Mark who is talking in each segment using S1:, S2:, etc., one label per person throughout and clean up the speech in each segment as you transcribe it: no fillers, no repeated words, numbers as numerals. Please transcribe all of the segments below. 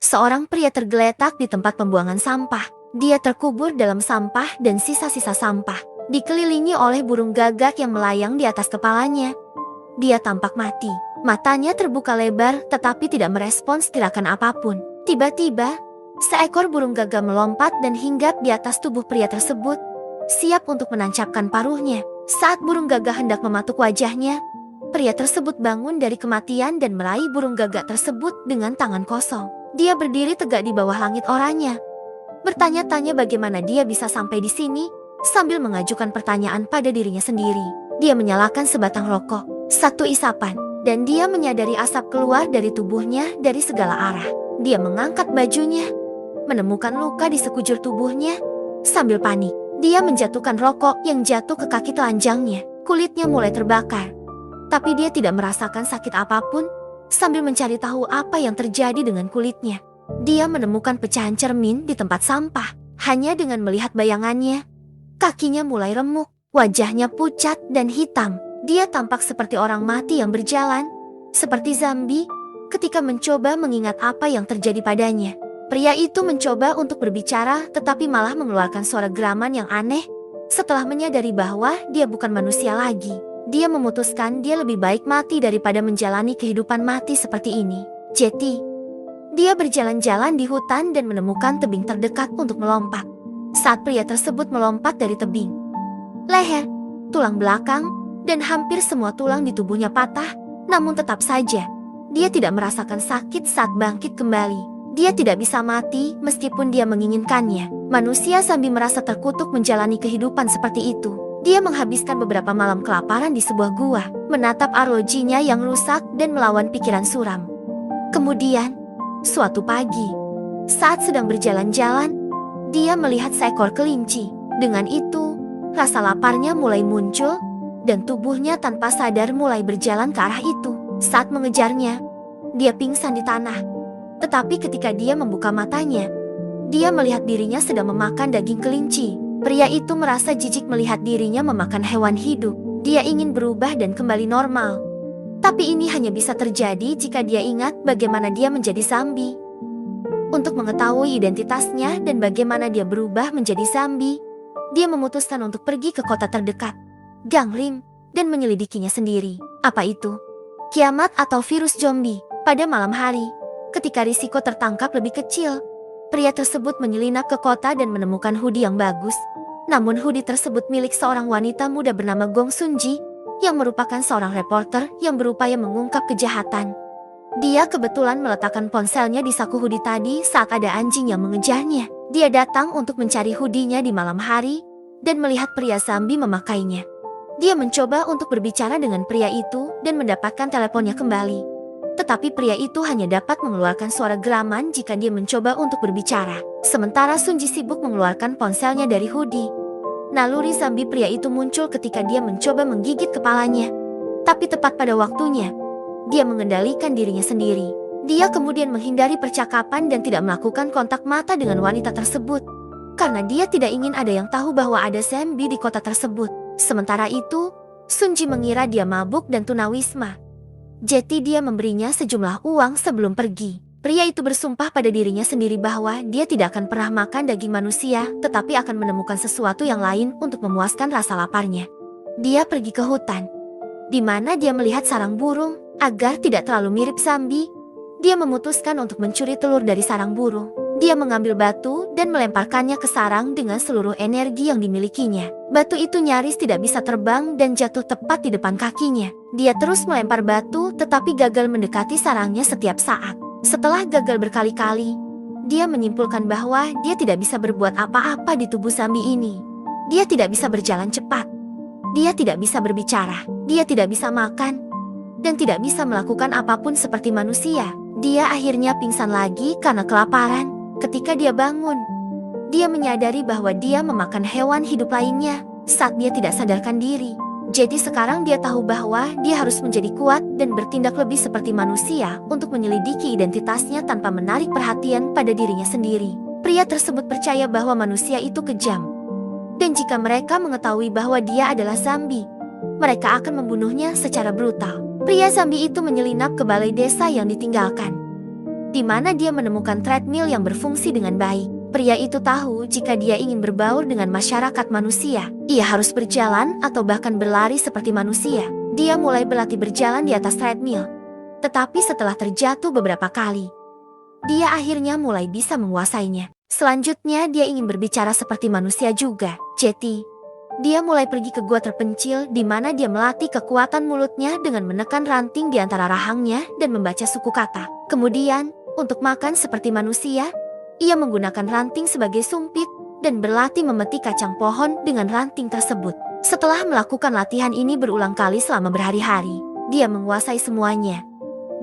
S1: Seorang pria tergeletak di tempat pembuangan sampah. Dia terkubur dalam sampah dan sisa-sisa sampah, dikelilingi oleh burung gagak yang melayang di atas kepalanya. Dia tampak mati. Matanya terbuka lebar tetapi tidak merespons gerakan apapun. Tiba-tiba, seekor burung gagak melompat dan hinggap di atas tubuh pria tersebut, siap untuk menancapkan paruhnya. Saat burung gagak hendak mematuk wajahnya, pria tersebut bangun dari kematian dan meraih burung gagak tersebut dengan tangan kosong. Dia berdiri tegak di bawah langit oranye, bertanya-tanya bagaimana dia bisa sampai di sini, sambil mengajukan pertanyaan pada dirinya sendiri. Dia menyalakan sebatang rokok, satu isapan, dan dia menyadari asap keluar dari tubuhnya dari segala arah. Dia mengangkat bajunya, menemukan luka di sekujur tubuhnya. Sambil panik, dia menjatuhkan rokok yang jatuh ke kaki telanjangnya. Kulitnya mulai terbakar, tapi dia tidak merasakan sakit apapun. Sambil mencari tahu apa yang terjadi dengan kulitnya, dia menemukan pecahan cermin di tempat sampah. Hanya dengan melihat bayangannya, kakinya mulai remuk, wajahnya pucat dan hitam. Dia tampak seperti orang mati yang berjalan, seperti zombie. Ketika mencoba mengingat apa yang terjadi padanya, pria itu mencoba untuk berbicara tetapi malah mengeluarkan suara geraman yang aneh. Setelah menyadari bahwa dia bukan manusia lagi, dia memutuskan dia lebih baik mati daripada menjalani kehidupan mati seperti ini. Jadi, dia berjalan-jalan di hutan dan menemukan tebing terdekat untuk melompat. Saat pria tersebut melompat dari tebing, leher, tulang belakang, dan hampir semua tulang di tubuhnya patah. Namun tetap saja, dia tidak merasakan sakit saat bangkit kembali. Dia tidak bisa mati meskipun dia menginginkannya. Manusia zombie merasa terkutuk menjalani kehidupan seperti itu. Dia menghabiskan beberapa malam kelaparan di sebuah gua, menatap arlojinya yang rusak dan melawan pikiran suram. Kemudian, suatu pagi, saat sedang berjalan-jalan, dia melihat seekor kelinci. Dengan itu, rasa laparnya mulai muncul, dan tubuhnya tanpa sadar mulai berjalan ke arah itu. Saat mengejarnya, dia pingsan di tanah. Tetapi ketika dia membuka matanya, dia melihat dirinya sedang memakan daging kelinci. Pria itu merasa jijik melihat dirinya memakan hewan hidup. Dia ingin berubah dan kembali normal. Tapi ini hanya bisa terjadi jika dia ingat bagaimana dia menjadi zombie. Untuk mengetahui identitasnya dan bagaimana dia berubah menjadi zombie, dia memutuskan untuk pergi ke kota terdekat, Ganglim, dan menyelidikinya sendiri. Apa itu? Kiamat atau virus zombie? Pada malam hari, ketika risiko tertangkap lebih kecil, pria tersebut menyelinap ke kota dan menemukan hoodie yang bagus. Namun hoodie tersebut milik seorang wanita muda bernama Gong Sunji, yang merupakan seorang reporter yang berupaya mengungkap kejahatan. Dia kebetulan meletakkan ponselnya di saku hoodie tadi saat ada anjing yang mengejarnya. Dia datang untuk mencari hoodie-nya di malam hari dan melihat pria zombie memakainya. Dia mencoba untuk berbicara dengan pria itu dan mendapatkan teleponnya kembali. Tetapi pria itu hanya dapat mengeluarkan suara geraman jika dia mencoba untuk berbicara. Sementara Sunji sibuk mengeluarkan ponselnya dari hoodie. Naluri zombie pria itu muncul ketika dia mencoba menggigit kepalanya. Tapi tepat pada waktunya, dia mengendalikan dirinya sendiri. Dia kemudian menghindari percakapan dan tidak melakukan kontak mata dengan wanita tersebut, karena dia tidak ingin ada yang tahu bahwa ada zombie di kota tersebut. Sementara itu, Sunji mengira dia mabuk dan tunawisma. Jadi dia memberinya sejumlah uang sebelum pergi. Pria itu bersumpah pada dirinya sendiri bahwa dia tidak akan pernah makan daging manusia, tetapi akan menemukan sesuatu yang lain untuk memuaskan rasa laparnya. Dia pergi ke hutan, di mana dia melihat sarang burung. Agar tidak terlalu mirip zombie, dia memutuskan untuk mencuri telur dari sarang burung. Dia mengambil batu dan melemparkannya ke sarang dengan seluruh energi yang dimilikinya. Batu itu nyaris tidak bisa terbang dan jatuh tepat di depan kakinya. Dia terus melempar batu tetapi gagal mendekati sarangnya setiap saat. Setelah gagal berkali-kali, dia menyimpulkan bahwa dia tidak bisa berbuat apa-apa di tubuh zombie ini. Dia tidak bisa berjalan cepat. Dia tidak bisa berbicara. Dia tidak bisa makan. Dan tidak bisa melakukan apapun seperti manusia. Dia akhirnya pingsan lagi karena kelaparan. Ketika dia bangun, dia menyadari bahwa dia memakan hewan hidup lainnya saat dia tidak sadarkan diri. Jadi sekarang dia tahu bahwa dia harus menjadi kuat dan bertindak lebih seperti manusia untuk menyelidiki identitasnya tanpa menarik perhatian pada dirinya sendiri. Pria tersebut percaya bahwa manusia itu kejam. Dan jika mereka mengetahui bahwa dia adalah zombie, mereka akan membunuhnya secara brutal. Pria zombie itu menyelinap ke balai desa yang ditinggalkan. di mana dia menemukan treadmill yang berfungsi dengan baik. Pria itu tahu jika dia ingin berbaur dengan masyarakat manusia, ia harus berjalan atau bahkan berlari seperti manusia. Dia mulai berlatih berjalan di atas treadmill. Tetapi setelah terjatuh beberapa kali, dia akhirnya mulai bisa menguasainya. Selanjutnya dia ingin berbicara seperti manusia juga. Jeti. Dia mulai pergi ke gua terpencil di mana dia melatih kekuatan mulutnya dengan menekan ranting di antara rahangnya dan membaca suku kata. Kemudian, untuk makan seperti manusia, ia menggunakan ranting sebagai sumpit dan berlatih memetik kacang pohon dengan ranting tersebut. Setelah melakukan latihan ini berulang kali selama berhari-hari, dia menguasai semuanya.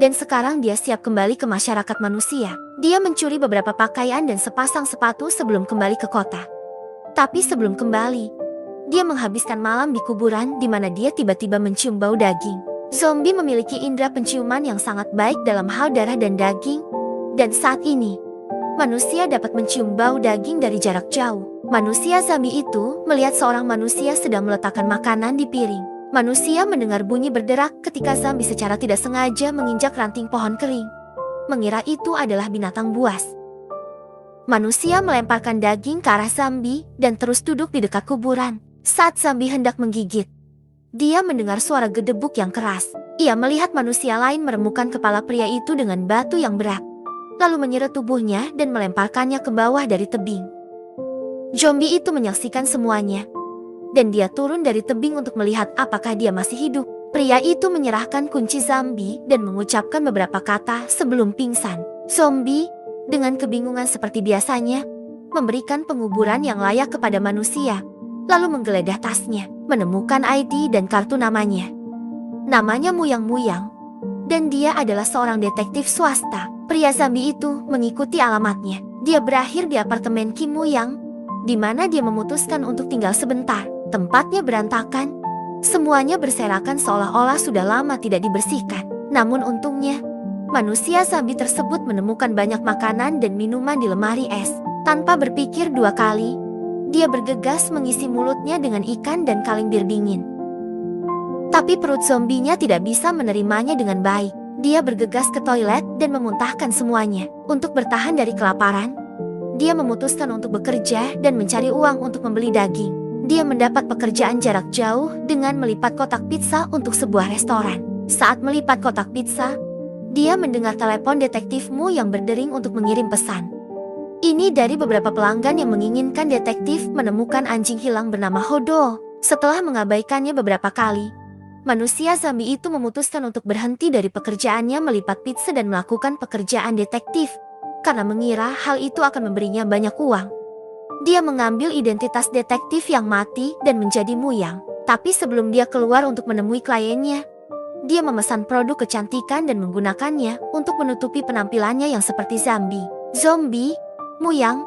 S1: Dan sekarang dia siap kembali ke masyarakat manusia. Dia mencuri beberapa pakaian dan sepasang sepatu sebelum kembali ke kota. Tapi sebelum kembali, dia menghabiskan malam di kuburan di mana dia tiba-tiba mencium bau daging. Zombie memiliki indera penciuman yang sangat baik dalam hal darah dan daging. Dan saat ini, manusia dapat mencium bau daging dari jarak jauh. Manusia zombie itu melihat seorang manusia sedang meletakkan makanan di piring. Manusia mendengar bunyi berderak ketika zombie secara tidak sengaja menginjak ranting pohon kering. Mengira itu adalah binatang buas. Manusia melemparkan daging ke arah zombie dan terus duduk di dekat kuburan. Saat zombie hendak menggigit, dia mendengar suara gedebuk yang keras. Ia melihat manusia lain meremukkan kepala pria itu dengan batu yang berat, lalu menyeret tubuhnya dan melemparkannya ke bawah dari tebing. Zombie itu menyaksikan semuanya, dan dia turun dari tebing untuk melihat apakah dia masih hidup. Pria itu menyerahkan kunci zombie dan mengucapkan beberapa kata sebelum pingsan. Zombie, dengan kebingungan seperti biasanya, memberikan penguburan yang layak kepada manusia, lalu menggeledah tasnya, menemukan ID dan kartu namanya. Namanya Muyang-Muyang, dan dia adalah seorang detektif swasta. Pria zombie itu mengikuti alamatnya. Dia berakhir di apartemen Kim Muyang, di mana dia memutuskan untuk tinggal sebentar. Tempatnya berantakan, semuanya berserakan seolah-olah sudah lama tidak dibersihkan. Namun untungnya, manusia zombie tersebut menemukan banyak makanan dan minuman di lemari es. Tanpa berpikir dua kali, dia bergegas mengisi mulutnya dengan ikan dan kaleng bir dingin. Tapi perut zombinya tidak bisa menerimanya dengan baik. Dia bergegas ke toilet dan memuntahkan semuanya. Untuk bertahan dari kelaparan, dia memutuskan untuk bekerja dan mencari uang untuk membeli daging. Dia mendapat pekerjaan jarak jauh dengan melipat kotak pizza untuk sebuah restoran. Saat melipat kotak pizza, dia mendengar telepon detektifmu yang berdering untuk mengirim pesan. Ini dari beberapa pelanggan yang menginginkan detektif menemukan anjing hilang bernama Hodo. Setelah mengabaikannya beberapa kali, manusia zombie itu memutuskan untuk berhenti dari pekerjaannya melipat pizza dan melakukan pekerjaan detektif, karena mengira hal itu akan memberinya banyak uang. Dia mengambil identitas detektif yang mati dan menjadi Muyang. Tapi sebelum dia keluar untuk menemui kliennya, dia memesan produk kecantikan dan menggunakannya untuk menutupi penampilannya yang seperti zombie. Zombie, Muyang,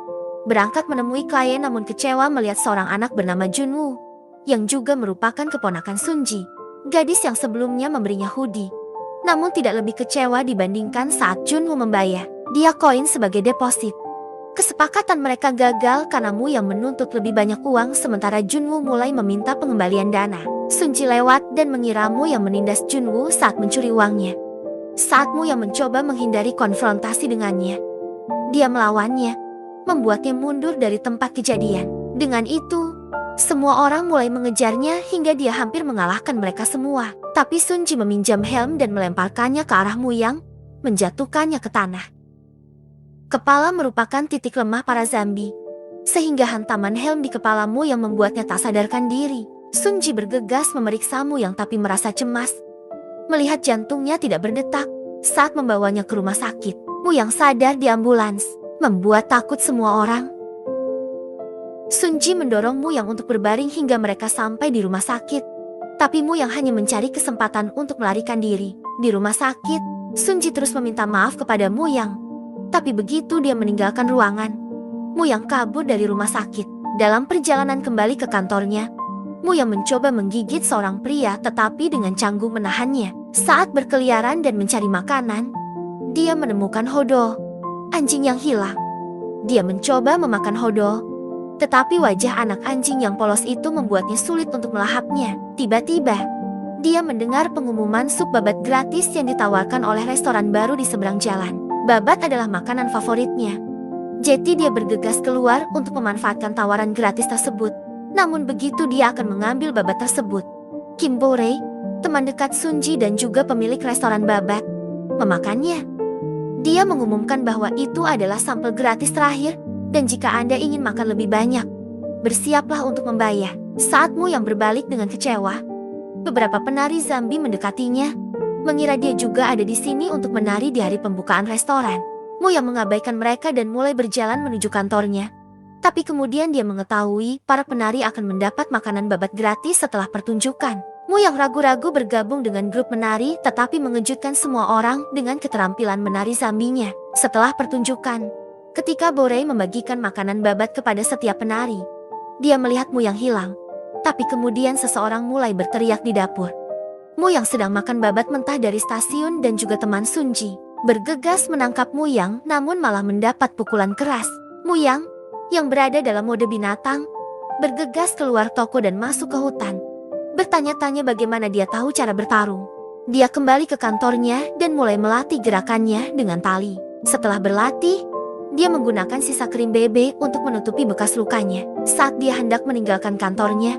S1: berangkat menemui klien namun kecewa melihat seorang anak bernama Junwoo, yang juga merupakan keponakan Sunji, gadis yang sebelumnya memberinya hoodie. Namun tidak lebih kecewa dibandingkan saat Junwoo membayar dia koin sebagai deposit. Kesepakatan mereka gagal karena Muyang menuntut lebih banyak uang sementara Junwoo mulai meminta pengembalian dana. Sunji lewat dan mengira Muyang menindas Junwoo saat mencuri uangnya. Saat Muyang mencoba menghindari konfrontasi dengannya, dia melawannya, membuatnya mundur dari tempat kejadian. Dengan itu, semua orang mulai mengejarnya hingga dia hampir mengalahkan mereka semua. Tapi Sunji meminjam helm dan melemparkannya ke arah Muyang, menjatuhkannya ke tanah. Kepala merupakan titik lemah para zombie, sehingga hantaman helm di kepalamu yang membuatnya tak sadarkan diri. Sunji bergegas memeriksa Muyang tapi merasa cemas. Melihat jantungnya tidak berdetak saat membawanya ke rumah sakit. Muyang sadar di ambulans, membuat takut semua orang. Sunji mendorong Muyang untuk berbaring hingga mereka sampai di rumah sakit. Tapi Muyang hanya mencari kesempatan untuk melarikan diri. Di rumah sakit, Sunji terus meminta maaf kepada Muyang. Tapi begitu dia meninggalkan ruangan, Muyang kabur dari rumah sakit. Dalam perjalanan kembali ke kantornya, Muyang mencoba menggigit seorang pria tetapi dengan canggung menahannya. Saat berkeliaran dan mencari makanan, dia menemukan Hodo, anjing yang hilang. Dia mencoba memakan Hodo, tetapi wajah anak anjing yang polos itu membuatnya sulit untuk melahapnya. Tiba-tiba, dia mendengar pengumuman sup babat gratis yang ditawarkan oleh restoran baru di seberang jalan. Babat adalah makanan favoritnya. Jadi dia bergegas keluar untuk memanfaatkan tawaran gratis tersebut. Namun begitu dia akan mengambil babat tersebut. Kim Bo-rae, teman dekat Sunji dan juga pemilik restoran babat, memakannya. Dia mengumumkan bahwa itu adalah sampel gratis terakhir, dan jika Anda ingin makan lebih banyak, bersiaplah untuk membayar. Saat Mu yang berbalik dengan kecewa, beberapa penari zombie mendekatinya, mengira dia juga ada di sini untuk menari di hari pembukaan restoran. Mu yang mengabaikan mereka dan mulai berjalan menuju kantornya. Tapi kemudian dia mengetahui para penari akan mendapat makanan babat gratis setelah pertunjukan. Mu yang ragu-ragu bergabung dengan grup menari tetapi mengejutkan semua orang dengan keterampilan menari zambinya. Setelah pertunjukan, ketika Bo-rae membagikan makanan babat kepada setiap penari, dia melihat Mu yang hilang. Tapi kemudian seseorang mulai berteriak di dapur. Mu yang sedang makan babat mentah dari stasiun dan juga teman Sunji bergegas menangkap Mu yang namun malah mendapat pukulan keras. Mu yang berada dalam mode binatang bergegas keluar toko dan masuk ke hutan. Bertanya-tanya bagaimana dia tahu cara bertarung. Dia kembali ke kantornya dan mulai melatih gerakannya dengan tali. Setelah berlatih, dia menggunakan sisa krim BB untuk menutupi bekas lukanya. Saat dia hendak meninggalkan kantornya,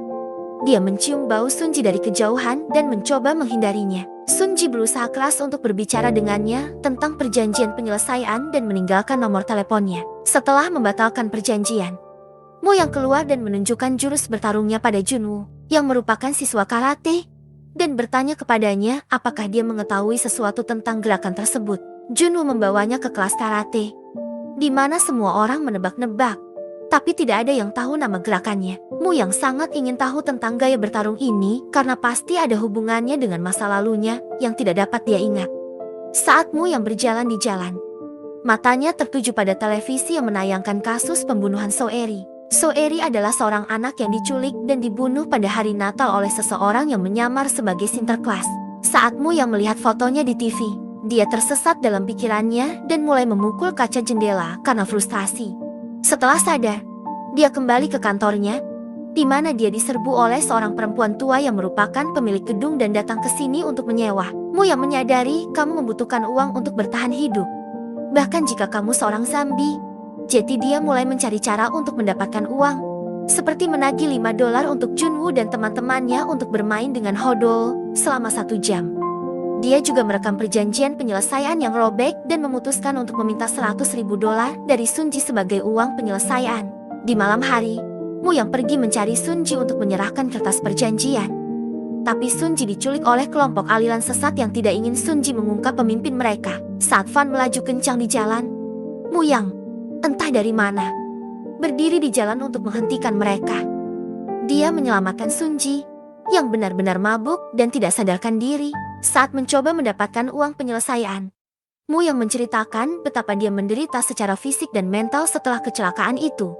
S1: dia mencium bau Sunji dari kejauhan dan mencoba menghindarinya. Sunji berusaha keras untuk berbicara dengannya tentang perjanjian penyelesaian dan meninggalkan nomor teleponnya. Setelah membatalkan perjanjian, Mu yang keluar dan menunjukkan jurus bertarungnya pada Junwoo, yang merupakan siswa karate, dan bertanya kepadanya apakah dia mengetahui sesuatu tentang gerakan tersebut. Junwoo membawanya ke kelas karate, di mana semua orang menebak-nebak, tapi tidak ada yang tahu nama gerakannya. Mu yang sangat ingin tahu tentang gaya bertarung ini karena pasti ada hubungannya dengan masa lalunya yang tidak dapat dia ingat. Saat Mu yang berjalan di jalan, matanya tertuju pada televisi yang menayangkan kasus pembunuhan So-eri. So-eri adalah seorang anak yang diculik dan dibunuh pada hari Natal oleh seseorang yang menyamar sebagai Sinterklas. Saat Mu yang melihat fotonya di TV, dia tersesat dalam pikirannya dan mulai memukul kaca jendela karena frustasi. Setelah sadar, dia kembali ke kantornya, di mana dia diserbu oleh seorang perempuan tua yang merupakan pemilik gedung dan datang ke sini untuk menyewa. Mu yang menyadari kamu membutuhkan uang untuk bertahan hidup, bahkan jika kamu seorang zombie. Jadi dia mulai mencari cara untuk mendapatkan uang, seperti menagih $5 untuk Junwoo dan teman-temannya untuk bermain dengan Hodol selama 1 jam. Dia juga merekam perjanjian penyelesaian yang robek dan memutuskan untuk meminta $100.000 dari Sunji sebagai uang penyelesaian. Di malam hari, Mu yang pergi mencari Sunji untuk menyerahkan kertas perjanjian. Tapi Sunji diculik oleh kelompok aliran sesat yang tidak ingin Sunji mengungkap pemimpin mereka. Saat Fan melaju kencang di jalan, Mu yang entah dari mana berdiri di jalan untuk menghentikan mereka. Dia menyelamatkan Sunji yang benar-benar mabuk dan tidak sadarkan diri saat mencoba mendapatkan uang penyelesaian. Mu yang menceritakan betapa dia menderita secara fisik dan mental setelah kecelakaan itu.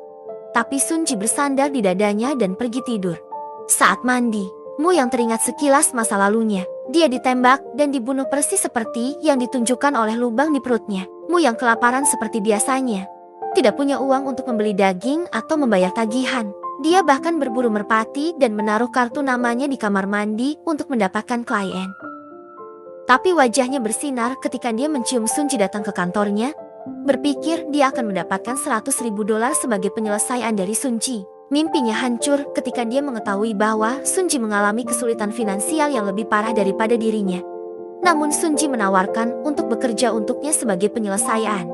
S1: Tapi Sunji bersandar di dadanya dan pergi tidur. Saat mandi, Mu yang teringat sekilas masa lalunya. Dia ditembak dan dibunuh persis seperti yang ditunjukkan oleh lubang di perutnya. Mu yang kelaparan seperti biasanya, tidak punya uang untuk membeli daging atau membayar tagihan. Dia bahkan berburu merpati dan menaruh kartu namanya di kamar mandi untuk mendapatkan klien. Tapi wajahnya bersinar ketika dia mencium Sunji datang ke kantornya, berpikir dia akan mendapatkan $100.000 sebagai penyelesaian dari Sunji. Mimpinya hancur ketika dia mengetahui bahwa Sunji mengalami kesulitan finansial yang lebih parah daripada dirinya. Namun Sunji menawarkan untuk bekerja untuknya sebagai penyelesaian.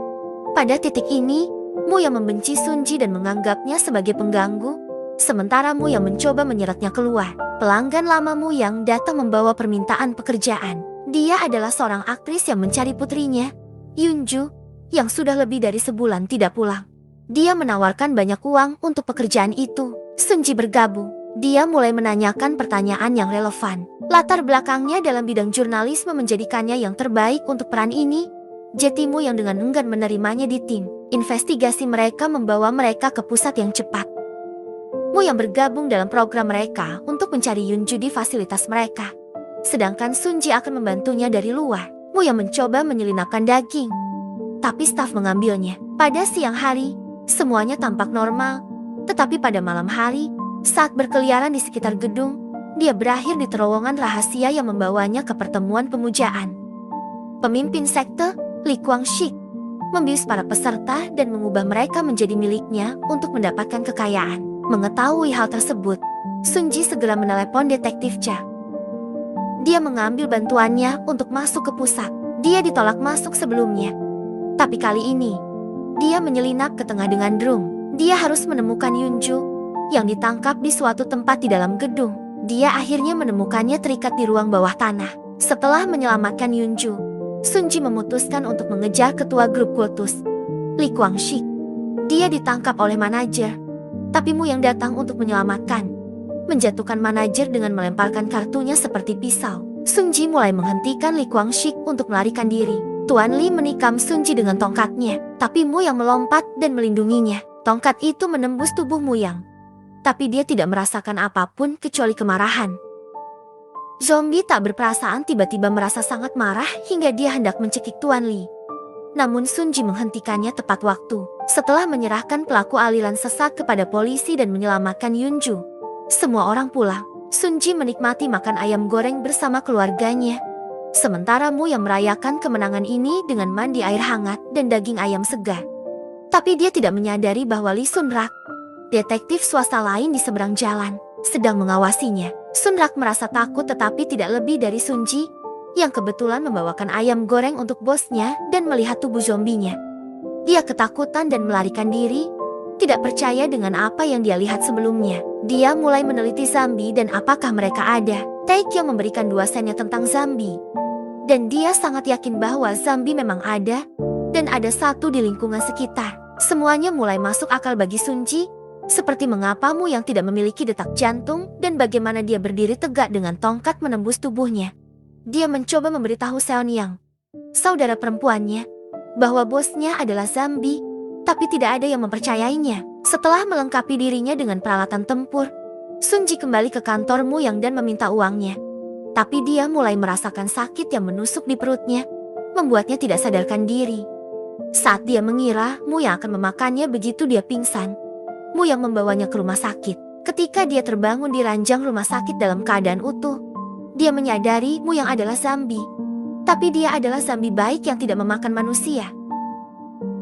S1: Pada titik ini, Mu yang membenci Sunji dan menganggapnya sebagai pengganggu, sementara Mu yang mencoba menyeretnya keluar. Pelanggan lama Mu yang datang membawa permintaan pekerjaan. Dia adalah seorang aktris yang mencari putrinya, Yunju, yang sudah lebih dari sebulan tidak pulang. Dia menawarkan banyak uang untuk pekerjaan itu. Sunji bergabung. Dia mulai menanyakan pertanyaan yang relevan. Latar belakangnya dalam bidang jurnalisme menjadikannya yang terbaik untuk peran ini. Mu yang dengan enggan menerimanya di tim investigasi mereka membawa mereka ke pusat yang cepat. Mu yang bergabung dalam program mereka untuk mencari Yunju di fasilitas mereka. Sedangkan Sunji akan membantunya dari luar. Mu yang mencoba menyelinapkan daging, tapi staf mengambilnya. Pada siang hari, semuanya tampak normal. Tetapi pada malam hari, saat berkeliaran di sekitar gedung, dia berakhir di terowongan rahasia yang membawanya ke pertemuan pemujaan. Pemimpin sekte, Li Kwangshik, membius para peserta dan mengubah mereka menjadi miliknya untuk mendapatkan kekayaan. Mengetahui hal tersebut, Sun Ji segera menelepon detektif Cha. Dia mengambil bantuannya untuk masuk ke pusat. Dia ditolak masuk sebelumnya. Tapi kali ini, dia menyelinap ke tengah dengan drum. Dia harus menemukan Yunju yang ditangkap di suatu tempat di dalam gedung. Dia akhirnya menemukannya terikat di ruang bawah tanah. Setelah menyelamatkan Yunju, Sun Ji memutuskan untuk mengejar ketua grup kultus, Li Guangxi. Dia ditangkap oleh manajer, tapi Mu yang datang untuk menyelamatkan, menjatuhkan manajer dengan melemparkan kartunya seperti pisau. Sun Ji mulai menghentikan Li Guangxi untuk melarikan diri. Tuan Li menikam Sun Ji dengan tongkatnya, tapi Mu yang melompat dan melindunginya. Tongkat itu menembus tubuh Mu Yang, tapi dia tidak merasakan apapun kecuali kemarahan. Zombie tak berperasaan tiba-tiba merasa sangat marah hingga dia hendak mencekik Tuan Li. Namun Sun Ji menghentikannya tepat waktu. Setelah menyerahkan pelaku aliran sesat kepada polisi dan menyelamatkan Yunju, semua orang pulang. Sun Ji menikmati makan ayam goreng bersama keluarganya. Sementara Mu yang merayakan kemenangan ini dengan mandi air hangat dan daging ayam segar. Tapi dia tidak menyadari bahwa Li Sun Rak, detektif swasta lain di seberang jalan, sedang mengawasinya. Sun Rak merasa takut tetapi tidak lebih dari Sun Ji yang kebetulan membawakan ayam goreng untuk bosnya dan melihat tubuh zombinya. Dia ketakutan dan melarikan diri, tidak percaya dengan apa yang dia lihat sebelumnya. Dia mulai meneliti zombie dan apakah mereka ada. Taek yang memberikan 2 sennya tentang zombie. Dan dia sangat yakin bahwa zombie memang ada dan ada satu di lingkungan sekitar. Semuanya mulai masuk akal bagi Sun Ji. Seperti mengapa Mu yang tidak memiliki detak jantung dan bagaimana dia berdiri tegak dengan tongkat menembus tubuhnya. Dia mencoba memberitahu Seon Yang, saudara perempuannya, bahwa bosnya adalah zombie, tapi tidak ada yang mempercayainya. Setelah melengkapi dirinya dengan peralatan tempur, Sun Ji kembali ke kantor Mu Yang dan meminta uangnya. Tapi dia mulai merasakan sakit yang menusuk di perutnya, membuatnya tidak sadarkan diri. Saat dia mengira Mu Yang akan memakannya begitu dia pingsan, Mu yang membawanya ke rumah sakit. Ketika dia terbangun di ranjang rumah sakit dalam keadaan utuh, dia menyadari Mu yang adalah zombie. Tapi dia adalah zombie baik yang tidak memakan manusia.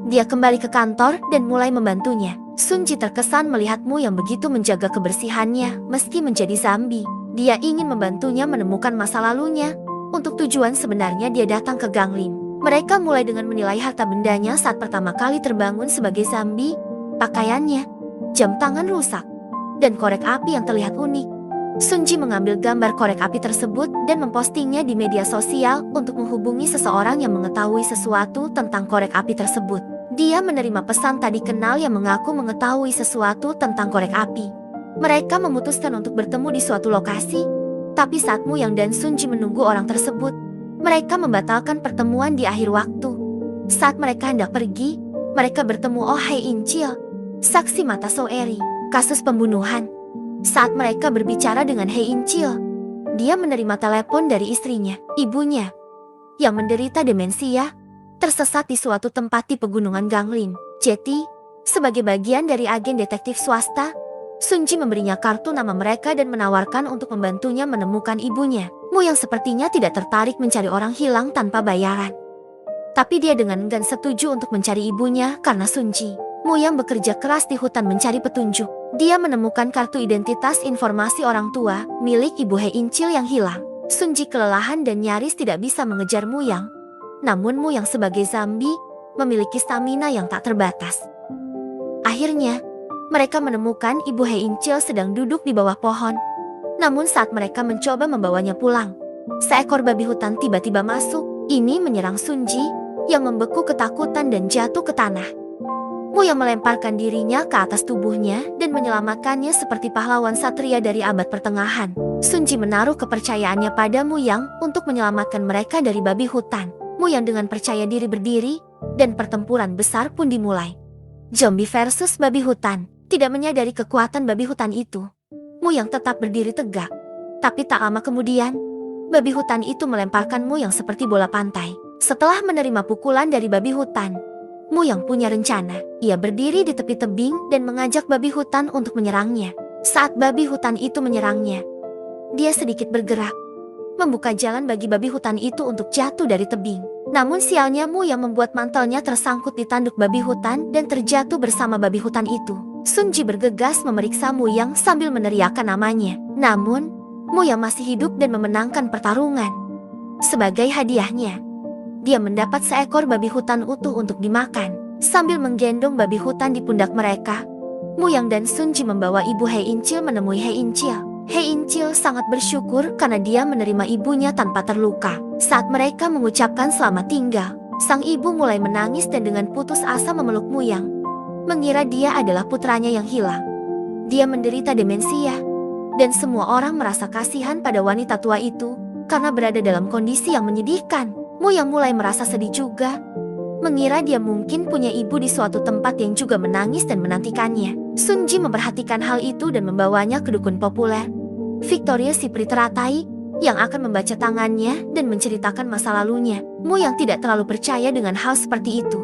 S1: Dia kembali ke kantor dan mulai membantunya. Sun Ji terkesan melihat Mu yang begitu menjaga kebersihannya meski menjadi zombie. Dia ingin membantunya menemukan masa lalunya. Untuk tujuan sebenarnya dia datang ke Gang Lim. Mereka mulai dengan menilai harta bendanya saat pertama kali terbangun sebagai zombie, pakaiannya, jam tangan rusak, dan korek api yang terlihat unik. Sun Ji mengambil gambar korek api tersebut dan mempostingnya di media sosial untuk menghubungi seseorang yang mengetahui sesuatu tentang korek api tersebut. Dia menerima pesan tadi kenal yang mengaku mengetahui sesuatu tentang korek api. Mereka memutuskan untuk bertemu di suatu lokasi, tapi saat Mu Yang dan Sun Ji menunggu orang tersebut, mereka membatalkan pertemuan di akhir waktu. Saat mereka hendak pergi, mereka bertemu Oh Hye In Chil, saksi mata Soeri, kasus pembunuhan. Saat mereka berbicara dengan Hye In Chil, dia menerima telepon dari istrinya, ibunya, yang menderita demensia, tersesat di suatu tempat di pegunungan Ganglim. Jadi, sebagai bagian dari agen detektif swasta, Sun Ji memberinya kartu nama mereka dan menawarkan untuk membantunya menemukan ibunya. Mu yang sepertinya tidak tertarik mencari orang hilang tanpa bayaran. Tapi dia dengan enggan setuju untuk mencari ibunya karena Sun Ji. Mu yang bekerja keras di hutan mencari petunjuk. Dia menemukan kartu identitas informasi orang tua milik Ibu Hye In Chil yang hilang. Sun Ji kelelahan dan nyaris tidak bisa mengejar Mu Yang. Namun Mu Yang sebagai zombie memiliki stamina yang tak terbatas. Akhirnya, mereka menemukan Ibu Hye In Chil sedang duduk di bawah pohon. Namun saat mereka mencoba membawanya pulang, seekor babi hutan tiba-tiba masuk. Ini menyerang Sun Ji yang membeku ketakutan dan jatuh ke tanah. Mu yang melemparkan dirinya ke atas tubuhnya dan menyelamatkannya seperti pahlawan satria dari abad pertengahan. Sun Ji menaruh kepercayaannya pada Mu Yang untuk menyelamatkan mereka dari babi hutan. Mu Yang dengan percaya diri berdiri dan pertempuran besar pun dimulai. Zombie versus babi hutan. Tidak menyadari kekuatan babi hutan itu, Mu Yang tetap berdiri tegak. Tapi tak lama kemudian, babi hutan itu melemparkan Mu Yang seperti bola pantai. Setelah menerima pukulan dari babi hutan, Mu Yang punya rencana. Ia berdiri di tepi tebing dan mengajak babi hutan untuk menyerangnya. Saat babi hutan itu menyerangnya, dia sedikit bergerak, membuka jalan bagi babi hutan itu untuk jatuh dari tebing. Namun sialnya Mu yang membuat mantelnya tersangkut di tanduk babi hutan dan terjatuh bersama babi hutan itu. Sun Ji bergegas memeriksa Mu Yang sambil meneriakkan namanya. Namun, Mu Yang masih hidup dan memenangkan pertarungan. Sebagai hadiahnya, dia mendapat seekor babi hutan utuh untuk dimakan. Sambil menggendong babi hutan di pundak mereka, Mu Yang dan Sun Ji membawa ibu He Incil menemui He Incil. He Incil sangat bersyukur karena dia menerima ibunya tanpa terluka. Saat mereka mengucapkan selamat tinggal, sang ibu mulai menangis dan dengan putus asa memeluk Mu Yang, mengira dia adalah putranya yang hilang. Dia menderita demensia, dan semua orang merasa kasihan pada wanita tua itu karena berada dalam kondisi yang menyedihkan. Mu Yang mulai merasa sedih juga, mengira dia mungkin punya ibu di suatu tempat yang juga menangis dan menantikannya. Sun Ji memperhatikan hal itu dan membawanya ke dukun populer Victoria Sipri teratai yang akan membaca tangannya dan menceritakan masa lalunya. Mu Yang tidak terlalu percaya dengan hal seperti itu,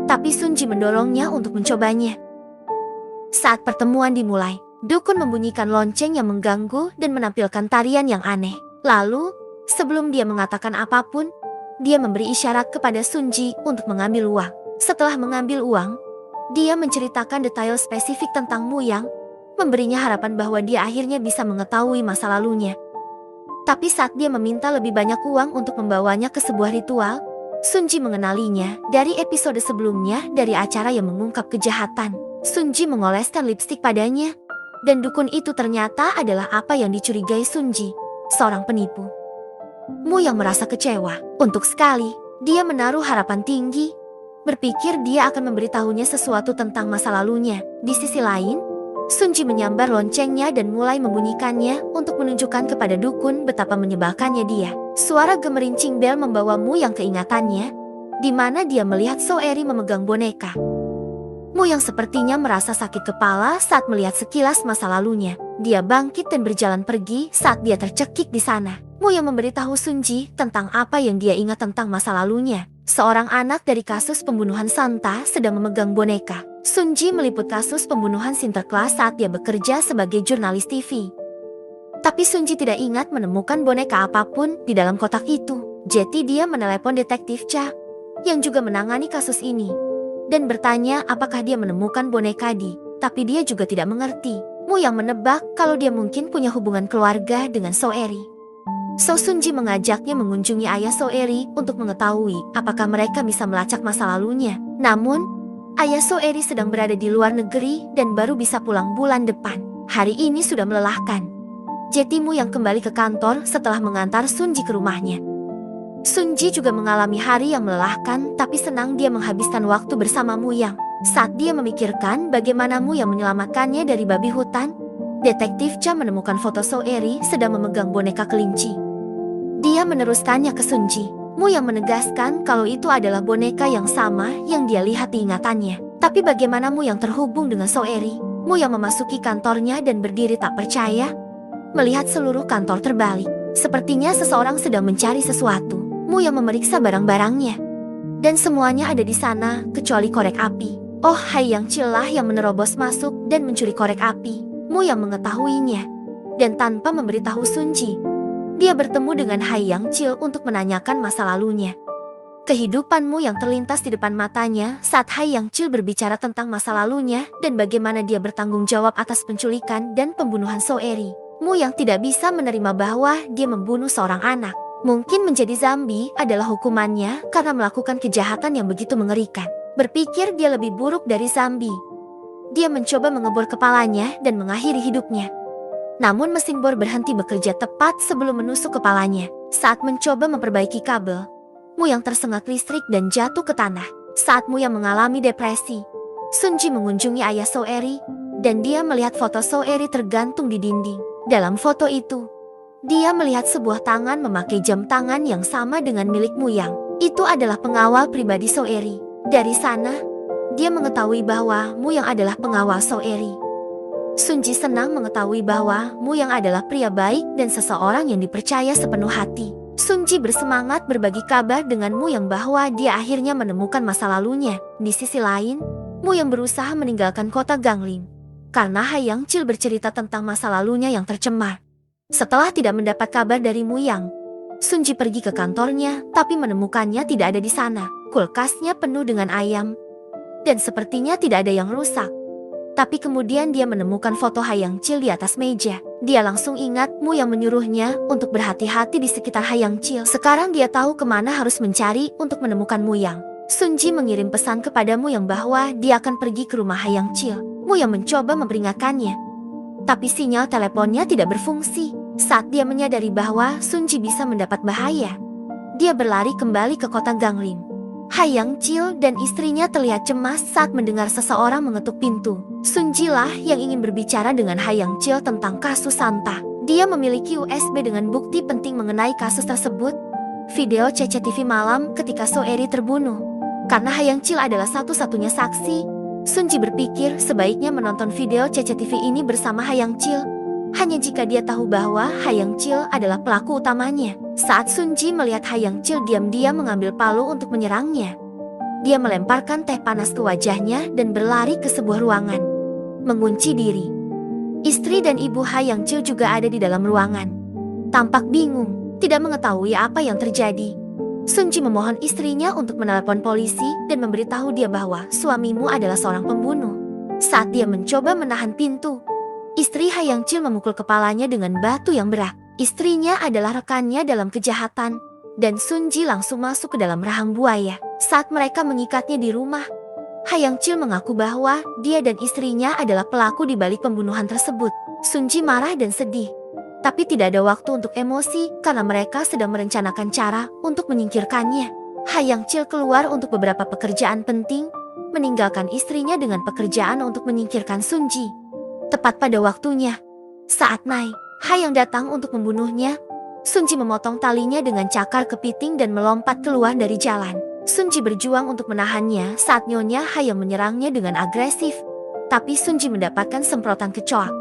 S1: tapi Sun Ji mendorongnya untuk mencobanya. Saat pertemuan dimulai, dukun membunyikan lonceng yang mengganggu dan menampilkan tarian yang aneh. Lalu, sebelum dia mengatakan apapun, dia memberi isyarat kepada Sun Ji untuk mengambil uang. Setelah mengambil uang, dia menceritakan detail spesifik tentang Mu Yang, memberinya harapan bahwa dia akhirnya bisa mengetahui masa lalunya. Tapi saat dia meminta lebih banyak uang untuk membawanya ke sebuah ritual, Sun Ji mengenalinya dari episode sebelumnya dari acara yang mengungkap kejahatan. Sun Ji mengoleskan lipstik padanya, dan dukun itu ternyata adalah apa yang dicurigai Sun Ji, seorang penipu. Mu Yang merasa kecewa. Untuk sekali, dia menaruh harapan tinggi, berpikir dia akan memberitahunya sesuatu tentang masa lalunya. Di sisi lain, Sun Ji menyambar loncengnya dan mulai membunyikannya untuk menunjukkan kepada dukun betapa menyebalkannya dia. Suara gemerincing bel membawa Mu Yang keingatannya, di mana dia melihat So Eri memegang boneka. Mu Yang sepertinya merasa sakit kepala saat melihat sekilas masa lalunya. Dia bangkit dan berjalan pergi saat dia tercekik di sana. Mu Yang memberitahu Sun Ji tentang apa yang dia ingat tentang masa lalunya. Seorang anak dari kasus pembunuhan Santa sedang memegang boneka. Sun Ji meliput kasus pembunuhan Sinterklas saat dia bekerja sebagai jurnalis TV. Tapi Sun Ji tidak ingat menemukan boneka apapun di dalam kotak itu. Jadi dia menelepon detektif Cha, yang juga menangani kasus ini, dan bertanya apakah dia menemukan boneka tapi dia juga tidak mengerti. Mu Yang menebak kalau dia mungkin punya hubungan keluarga dengan So Eri. So Sun Ji mengajaknya mengunjungi ayah So Eri untuk mengetahui apakah mereka bisa melacak masa lalunya. Namun, ayah So Eri sedang berada di luar negeri dan baru bisa pulang bulan depan. Hari ini sudah melelahkan. Jadi Mu Yang kembali ke kantor setelah mengantar Sun Ji ke rumahnya. Sun Ji juga mengalami hari yang melelahkan, tapi senang dia menghabiskan waktu bersama Mu Yang. Saat dia memikirkan bagaimana Mu Yang menyelamatkannya dari babi hutan, detektif Cha menemukan foto So Eri sedang memegang boneka kelinci. Dia meneruskannya ke Sun Ji. Mu Yang menegaskan kalau itu adalah boneka yang sama yang dia lihat di ingatannya. Tapi bagaimana Mu Yang terhubung dengan So Eri? Mu Yang memasuki kantornya dan berdiri tak percaya, melihat seluruh kantor terbalik. Sepertinya seseorang sedang mencari sesuatu. Mu Yang memeriksa barang-barangnya, dan semuanya ada di sana kecuali korek api. Oh, Hai Yang Cil lah yang menerobos masuk dan mencuri korek api. Mu Yang mengetahuinya, dan tanpa memberitahu Sun Ji, dia bertemu dengan Hai Yang Cil untuk menanyakan masa lalunya. Kehidupanmu yang terlintas di depan matanya saat Hai Yang Cil berbicara tentang masa lalunya dan bagaimana dia bertanggung jawab atas penculikan dan pembunuhan So Eri. Mu Yang tidak bisa menerima bahwa dia membunuh seorang anak. Mungkin menjadi zombie adalah hukumannya karena melakukan kejahatan yang begitu mengerikan. Berpikir dia lebih buruk dari zombie. Dia mencoba mengebor kepalanya dan mengakhiri hidupnya. Namun mesin bor berhenti bekerja tepat sebelum menusuk kepalanya. Saat mencoba memperbaiki kabel, Mu Yang tersengat listrik dan jatuh ke tanah. Saat Mu Yang mengalami depresi, Sun Ji mengunjungi ayah So Eri, dan dia melihat foto So Eri tergantung di dinding. Dalam foto itu, dia melihat sebuah tangan memakai jam tangan yang sama dengan milik Mu Yang. Itu adalah pengawal pribadi So Eri. Dari sana, dia mengetahui bahwa Mu Yang adalah pengawal So Eri. Sun Ji senang mengetahui bahwa Mu Yang adalah pria baik dan seseorang yang dipercaya sepenuh hati. Sun Ji bersemangat berbagi kabar dengan Mu Yang bahwa dia akhirnya menemukan masa lalunya. Di sisi lain, Mu Yang berusaha meninggalkan kota Gangling karena Hai Yang Cil bercerita tentang masa lalunya yang tercemar. Setelah tidak mendapat kabar dari Mu Yang, Sunji pergi ke kantornya, tapi menemukannya tidak ada di sana. Kulkasnya penuh dengan ayam, dan sepertinya tidak ada yang rusak. Tapi kemudian dia menemukan foto Hayang Chil di atas meja. Dia langsung ingat Mu yang menyuruhnya untuk berhati-hati di sekitar Hayang Chil. Sekarang dia tahu kemana harus mencari untuk menemukan Mu Yang. Sunji mengirim pesan kepada Mu Yang bahwa dia akan pergi ke rumah Hayang Chil. Mu Yang mencoba memperingatkannya, tapi sinyal teleponnya tidak berfungsi. Saat dia menyadari bahwa Sunji bisa mendapat bahaya, dia berlari kembali ke kota Ganglim. Hayang Chil dan istrinya terlihat cemas saat mendengar seseorang mengetuk pintu. Sunji lah yang ingin berbicara dengan Hayang Chil tentang kasus Santa. Dia memiliki USB dengan bukti penting mengenai kasus tersebut. Video CCTV malam ketika Soeri terbunuh. Karena Hayang Chil adalah satu-satunya saksi, Sunji berpikir sebaiknya menonton video CCTV ini bersama Hayang Chil. Hanya jika dia tahu bahwa Hayang Chil adalah pelaku utamanya. Saat Sunji melihat Hayang Chil diam-diam mengambil palu untuk menyerangnya, dia melemparkan teh panas ke wajahnya dan berlari ke sebuah ruangan, mengunci diri. Istri dan ibu Hayang Chil juga ada di dalam ruangan. Tampak bingung, tidak mengetahui apa yang terjadi. Sunji memohon istrinya untuk menelepon polisi dan memberitahu dia bahwa suamimu adalah seorang pembunuh. Saat dia mencoba menahan pintu, istri Hayang Chil memukul kepalanya dengan batu yang berat. Istrinya adalah rekannya dalam kejahatan, dan Sunji langsung masuk ke dalam rahang buaya. Saat mereka mengikatnya di rumah, Hayang Chil mengaku bahwa dia dan istrinya adalah pelaku di balik pembunuhan tersebut. Sunji marah dan sedih, tapi tidak ada waktu untuk emosi karena mereka sedang merencanakan cara untuk menyingkirkannya. Hayang Chil keluar untuk beberapa pekerjaan penting, meninggalkan istrinya dengan pekerjaan untuk menyingkirkan Sunji. Tepat pada waktunya, saat Hayang datang untuk membunuhnya, Sunji memotong talinya dengan cakar kepiting dan melompat keluar dari jalan. Sunji berjuang untuk menahannya saat Nyonya Hayang menyerangnya dengan agresif. Tapi Sunji mendapatkan semprotan kecoak,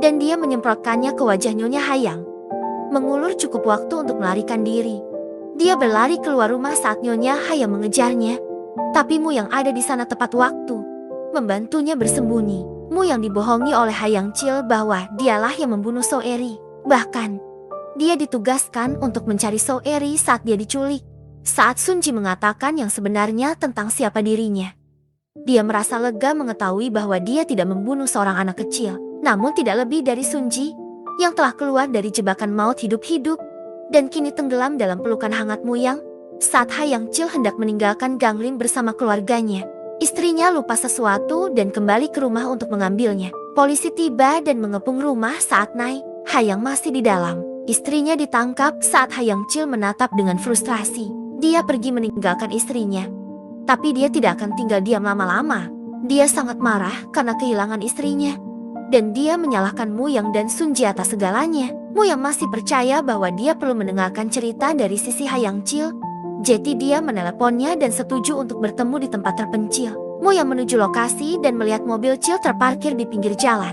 S1: dan dia menyemprotkannya ke wajah Nyonya Hayang. Mengulur cukup waktu untuk melarikan diri. Dia berlari keluar rumah saat Nyonya Hayang mengejarnya. Tapi Mu yang ada di sana tepat waktu, membantunya bersembunyi. Mu yang dibohongi oleh Hayang Chil bahwa dialah yang membunuh Soeri. Bahkan, dia ditugaskan untuk mencari Soeri saat dia diculik. Saat Sunji mengatakan yang sebenarnya tentang siapa dirinya, dia merasa lega mengetahui bahwa dia tidak membunuh seorang anak kecil. Namun tidak lebih dari Sunji, yang telah keluar dari jebakan maut hidup-hidup, dan kini tenggelam dalam pelukan hangat Mu Yang. Saat Hayang Chil hendak meninggalkan Ganglim bersama keluarganya, istrinya lupa sesuatu dan kembali ke rumah untuk mengambilnya. Polisi tiba dan mengepung rumah saat Hayang masih di dalam. Istrinya ditangkap saat Hayang Chil menatap dengan frustrasi. Dia pergi meninggalkan istrinya, tapi dia tidak akan tinggal diam lama-lama. Dia sangat marah karena kehilangan istrinya, dan dia menyalahkan Mu Yang dan Sunji atas segalanya. Mu Yang masih percaya bahwa dia perlu mendengarkan cerita dari sisi Hayang Chil. Jadi dia meneleponnya dan setuju untuk bertemu di tempat terpencil. Mu Yang menuju lokasi dan melihat mobil Chil terparkir di pinggir jalan.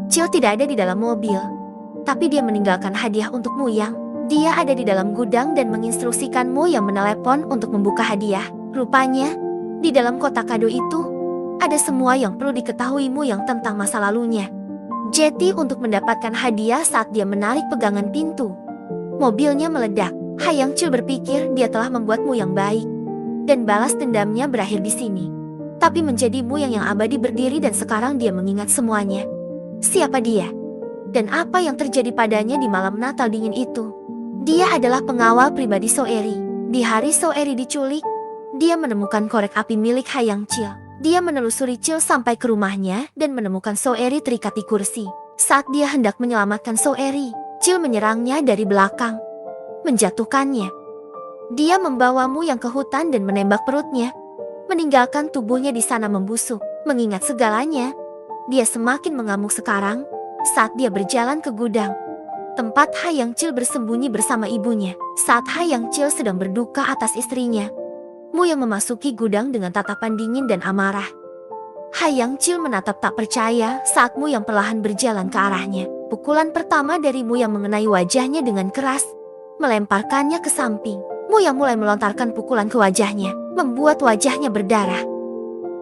S1: Chil tidak ada di dalam mobil, tapi dia meninggalkan hadiah untuk Mu Yang. Dia ada di dalam gudang dan menginstruksikan Mu Yang menelepon untuk membuka hadiah. Rupanya, di dalam kotak kado itu, ada semua yang perlu diketahui Mu Yang tentang masa lalunya. Jadi untuk mendapatkan hadiah saat dia menarik pegangan pintu, mobilnya meledak. Hayang Chil berpikir dia telah membuat Mu Yang baik, dan balas dendamnya berakhir di sini. Tapi menjadi Mu Yang abadi berdiri dan sekarang dia mengingat semuanya. Siapa dia? Dan apa yang terjadi padanya di malam Natal dingin itu? Dia adalah pengawal pribadi Soeri. Di hari Soeri diculik, dia menemukan korek api milik Hayang Chil. Dia menelusuri Chil sampai ke rumahnya dan menemukan Soeri terikat di kursi. Saat dia hendak menyelamatkan Soeri, Chil menyerangnya dari belakang, menjatuhkannya. Dia membawa Mu Yang ke hutan dan menembak perutnya, meninggalkan tubuhnya di sana membusuk. Mengingat segalanya, dia semakin mengamuk sekarang saat dia berjalan ke gudang, tempat Hayang Chil bersembunyi bersama ibunya. Saat Hayang Chil sedang berduka atas istrinya, Mu Yang memasuki gudang dengan tatapan dingin dan amarah. Hayang Chil menatap tak percaya saat Mu Yang perlahan berjalan ke arahnya. Pukulan pertama dari Mu Yang mengenai wajahnya dengan keras, melemparkannya ke samping. Mu Yang mulai melontarkan pukulan ke wajahnya, membuat wajahnya berdarah.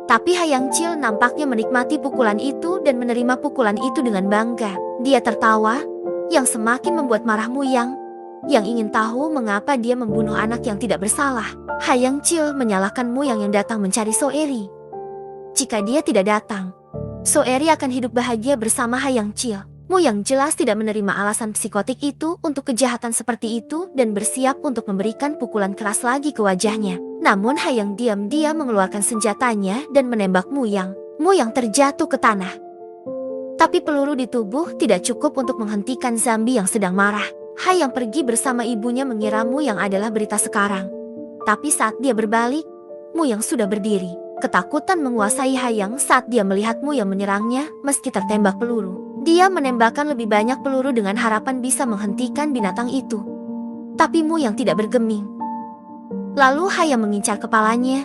S1: Tapi Hayang Chil nampaknya menikmati pukulan itu dan menerima pukulan itu dengan bangga. Dia tertawa, yang semakin membuat marah Mu Yang. yang ingin tahu mengapa dia membunuh anak yang tidak bersalah. Hayang Chil menyalahkan Muyang yang datang mencari Soeri. Jika dia tidak datang, Soeri akan hidup bahagia bersama Hayang Chil. Muyang jelas tidak menerima alasan psikotik itu untuk kejahatan seperti itu dan bersiap untuk memberikan pukulan keras lagi ke wajahnya. Namun Hayang diam-diam mengeluarkan senjatanya dan menembak Muyang. Muyang terjatuh ke tanah. Tapi peluru di tubuh tidak cukup untuk menghentikan Zambi yang sedang marah. Hayang pergi bersama ibunya mengira Muyang adalah berita sekarang. Tapi saat dia berbalik, Muyang sudah berdiri. Ketakutan menguasai Hayang saat dia melihat Muyang menyerangnya meski tertembak peluru. Dia menembakkan lebih banyak peluru dengan harapan bisa menghentikan binatang itu. Tapi Muyang tidak bergeming. Lalu Hayang mengincar kepalanya.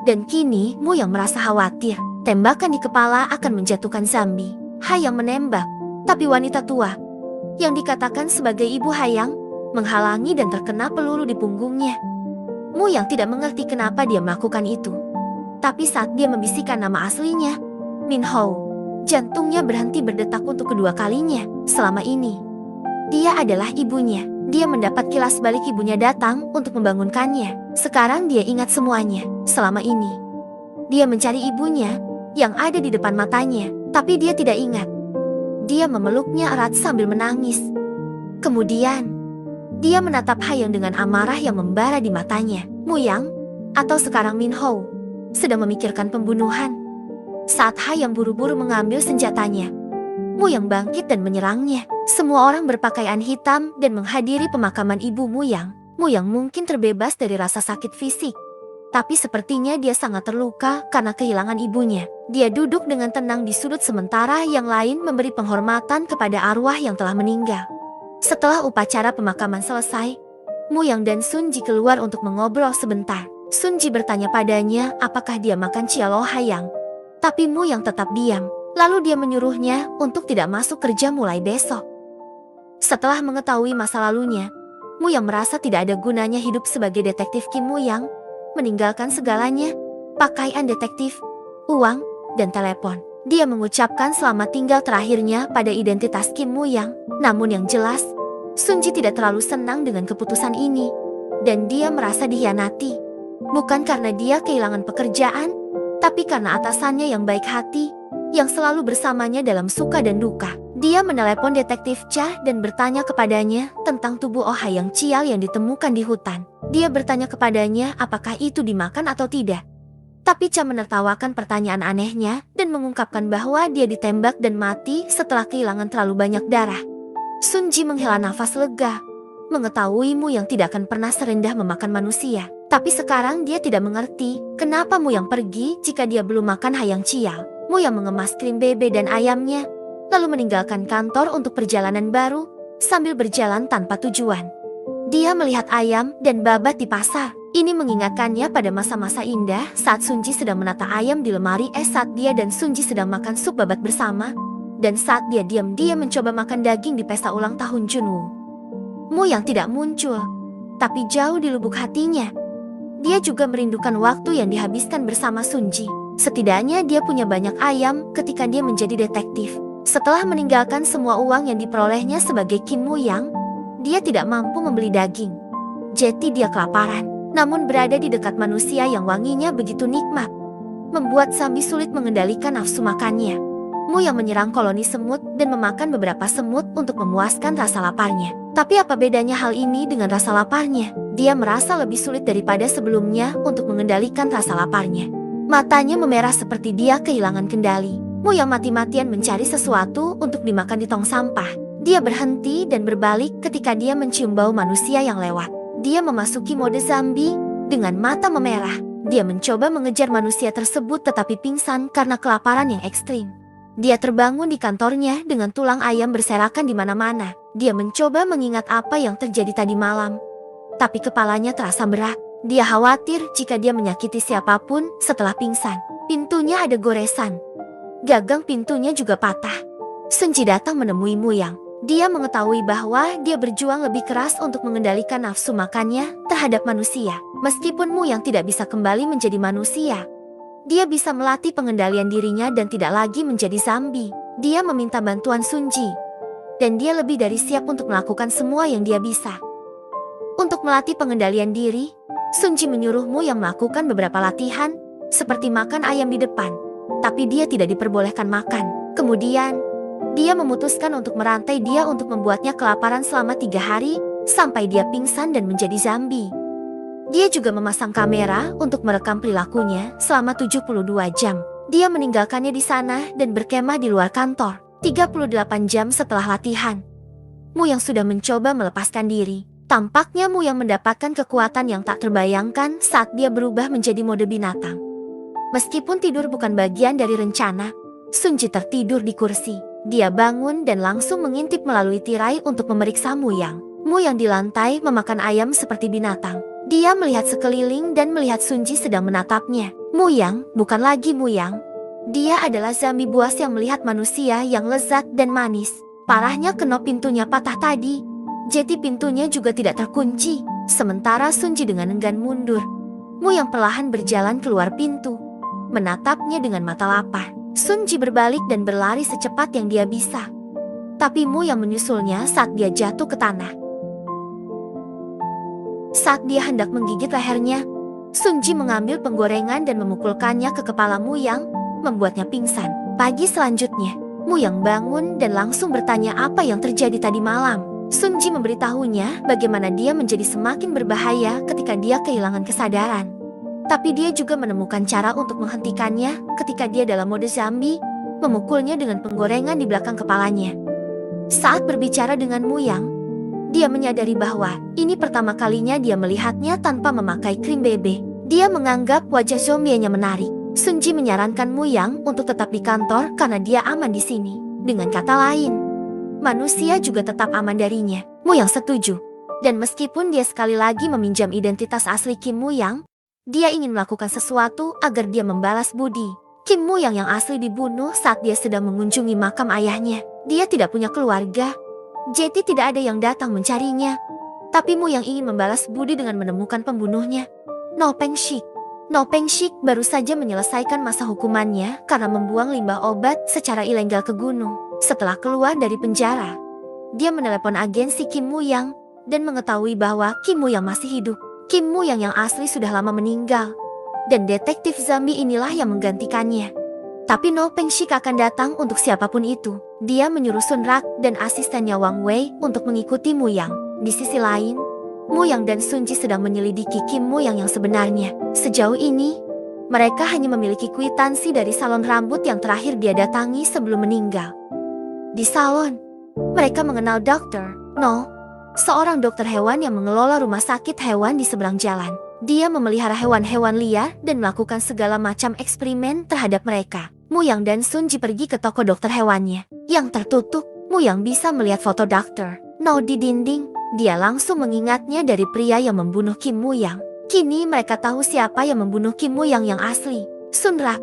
S1: Dan kini Muyang merasa khawatir. Tembakan di kepala akan menjatuhkan Zambi. Hayang menembak. Tapi wanita tua, yang dikatakan sebagai ibu Hayang, menghalangi dan terkena peluru di punggungnya. Muyang tidak mengerti kenapa dia melakukan itu. Tapi saat dia membisikkan nama aslinya, Min Hou, jantungnya berhenti berdetak untuk kedua kalinya. Selama ini, dia adalah ibunya. Dia mendapat kilas balik ibunya datang untuk membangunkannya. Sekarang dia ingat semuanya. Selama ini, dia mencari ibunya yang ada di depan matanya. Tapi dia tidak ingat. Dia memeluknya erat sambil menangis. Kemudian, dia menatap Hayang dengan amarah yang membara di matanya. Muyang, atau sekarang Min Hou, sedang memikirkan pembunuhan. Saat Hayang buru-buru mengambil senjatanya, Muyang bangkit dan menyerangnya. Semua orang berpakaian hitam dan menghadiri pemakaman ibu Muyang. Muyang mungkin terbebas dari rasa sakit fisik. Tapi sepertinya dia sangat terluka karena kehilangan ibunya. Dia duduk dengan tenang di sudut sementara yang lain memberi penghormatan kepada arwah yang telah meninggal. Setelah upacara pemakaman selesai, Muyang dan Sunji keluar untuk mengobrol sebentar. Sunji bertanya padanya apakah dia makan cialo Hayang. Tapi Muyang tetap diam. Lalu dia menyuruhnya untuk tidak masuk kerja mulai besok. Setelah mengetahui masa lalunya, Muyang merasa tidak ada gunanya hidup sebagai detektif Kim Muyang, meninggalkan segalanya, pakaian detektif, uang, dan telepon. Dia mengucapkan selamat tinggal terakhirnya pada identitas Kim Muyang. Namun yang jelas, Sunji tidak terlalu senang dengan keputusan ini. Dan dia merasa dikhianati. Bukan karena dia kehilangan pekerjaan, tapi karena atasannya yang baik hati, yang selalu bersamanya dalam suka dan duka. Dia menelepon detektif Cha dan bertanya kepadanya tentang tubuh Oh Hayang Chial yang ditemukan di hutan. Dia bertanya kepadanya apakah itu dimakan atau tidak. Tapi Cha menertawakan pertanyaan anehnya dan mengungkapkan bahwa dia ditembak dan mati setelah kehilangan terlalu banyak darah. Sunji menghela nafas lega, mengetahui Muyang tidak akan pernah serendah memakan manusia. Tapi sekarang dia tidak mengerti kenapa Muyang pergi jika dia belum makan Hayang Chial. Muyang mengemas krim bebe dan ayamnya, lalu meninggalkan kantor untuk perjalanan baru sambil berjalan tanpa tujuan. Dia melihat ayam dan babat di pasar. Ini mengingatkannya pada masa-masa indah saat Sunji sedang menata ayam di lemari es saat dia dan Sunji sedang makan sup babat bersama, dan saat dia diam-diam mencoba makan daging di pesta ulang tahun Junwoo. Muyang tidak muncul, tapi jauh di lubuk hatinya, dia juga merindukan waktu yang dihabiskan bersama Sunji. Setidaknya dia punya banyak ayam ketika dia menjadi detektif. Setelah meninggalkan semua uang yang diperolehnya sebagai Kim Muyang, dia tidak mampu membeli daging. Jadi dia kelaparan. Namun berada di dekat manusia yang wanginya begitu nikmat, membuat Zambi sulit mengendalikan nafsu makannya. Muyang menyerang koloni semut dan memakan beberapa semut untuk memuaskan rasa laparnya. Tapi apa bedanya hal ini dengan rasa laparnya? Dia merasa lebih sulit daripada sebelumnya untuk mengendalikan rasa laparnya. Matanya memerah seperti dia kehilangan kendali. Muyang mati-matian mencari sesuatu untuk dimakan di tong sampah. Dia berhenti dan berbalik ketika dia mencium bau manusia yang lewat. Dia memasuki mode Zambi dengan mata memerah. Dia mencoba mengejar manusia tersebut tetapi pingsan karena kelaparan yang ekstrim. Dia terbangun di kantornya dengan tulang ayam berserakan di mana-mana. Dia mencoba mengingat apa yang terjadi tadi malam. Tapi kepalanya terasa berat. Dia khawatir jika dia menyakiti siapapun setelah pingsan. Pintunya ada goresan. Gagang pintunya juga patah. Sunji datang menemui Muyang. Dia mengetahui bahwa dia berjuang lebih keras untuk mengendalikan nafsu makannya terhadap manusia. Meskipun Muyang tidak bisa kembali menjadi manusia, dia bisa melatih pengendalian dirinya dan tidak lagi menjadi Zambi. Dia meminta bantuan Sunji, dan dia lebih dari siap untuk melakukan semua yang dia bisa. Untuk melatih pengendalian diri, Sunji menyuruhmu yang melakukan beberapa latihan, seperti makan ayam di depan. Tapi dia tidak diperbolehkan makan. Kemudian, dia memutuskan untuk merantai dia untuk membuatnya kelaparan selama 3 hari, sampai dia pingsan dan menjadi zombie. Dia juga memasang kamera untuk merekam perilakunya selama 72 jam. Dia meninggalkannya di sana dan berkemah di luar kantor. 38 jam setelah latihan, Mu yang sudah mencoba melepaskan diri. Tampaknya Mu yang mendapatkan kekuatan yang tak terbayangkan saat dia berubah menjadi mode binatang. Meskipun tidur bukan bagian dari rencana, Sunji tertidur di kursi. Dia bangun dan langsung mengintip melalui tirai untuk memeriksa Mu Yang. Mu yang di lantai memakan ayam seperti binatang. Dia melihat sekeliling dan melihat Sunji sedang menatapnya. Mu Yang bukan lagi Mu Yang. Dia adalah zombie buas yang melihat manusia yang lezat dan manis. Parahnya kenop pintunya patah tadi. Jadi pintunya juga tidak terkunci. Sementara Sunji dengan enggan mundur. Mu yang perlahan berjalan keluar pintu, menatapnya dengan mata lapar. Sunji berbalik dan berlari secepat yang dia bisa. Tapi Mu yang menyusulnya saat dia jatuh ke tanah. Saat dia hendak menggigit lehernya, Sunji mengambil penggorengan dan memukulkannya ke kepala Mu Yang, membuatnya pingsan. Pagi selanjutnya, Mu Yang bangun dan langsung bertanya apa yang terjadi tadi malam. Sunji memberitahunya bagaimana dia menjadi semakin berbahaya ketika dia kehilangan kesadaran. Tapi dia juga menemukan cara untuk menghentikannya ketika dia dalam mode zombie, memukulnya dengan penggorengan di belakang kepalanya. Saat berbicara dengan Mu Yang, dia menyadari bahwa ini pertama kalinya dia melihatnya tanpa memakai krim BB. Dia menganggap wajah zombienya menarik. Sunji menyarankan Mu Yang untuk tetap di kantor karena dia aman di sini. Dengan kata lain, manusia juga tetap aman darinya. Mu Yang setuju. Dan meskipun dia sekali lagi meminjam identitas asli Kim Mu Yang, dia ingin melakukan sesuatu agar dia membalas budi. Kim Mu Yang asli dibunuh saat dia sedang mengunjungi makam ayahnya. Dia tidak punya keluarga, jadi tidak ada yang datang mencarinya. Tapi Mu Yang ingin membalas budi dengan menemukan pembunuhnya. No Pengshik. No Pengshik baru saja menyelesaikan masa hukumannya karena membuang limbah obat secara ilegal ke gunung. Setelah keluar dari penjara, dia menelepon agensi Kim Mu Yang dan mengetahui bahwa Kim Mu Yang masih hidup. Kim Mu Yang asli sudah lama meninggal, dan detektif zombie inilah yang menggantikannya. Tapi No Pengshik akan datang untuk siapapun itu. Dia menyuruh Sun Rak dan asistennya Wang Wei untuk mengikuti Mu Yang. Di sisi lain, Mu Yang dan Sunji sedang menyelidiki Kim Mu Yang sebenarnya. Sejauh ini, mereka hanya memiliki kwitansi dari salon rambut yang terakhir dia datangi sebelum meninggal. Di salon, mereka mengenal Dr. No, seorang dokter hewan yang mengelola rumah sakit hewan di seberang jalan. Dia memelihara hewan-hewan liar dan melakukan segala macam eksperimen terhadap mereka. Mu Yang dan Sunji pergi ke toko dokter hewannya. Yang tertutup, Mu Yang bisa melihat foto Dr. No di dinding. Dia langsung mengingatnya dari pria yang membunuh Kim Mu Yang. Kini mereka tahu siapa yang membunuh Kim Mu Yang asli. Sun Rak,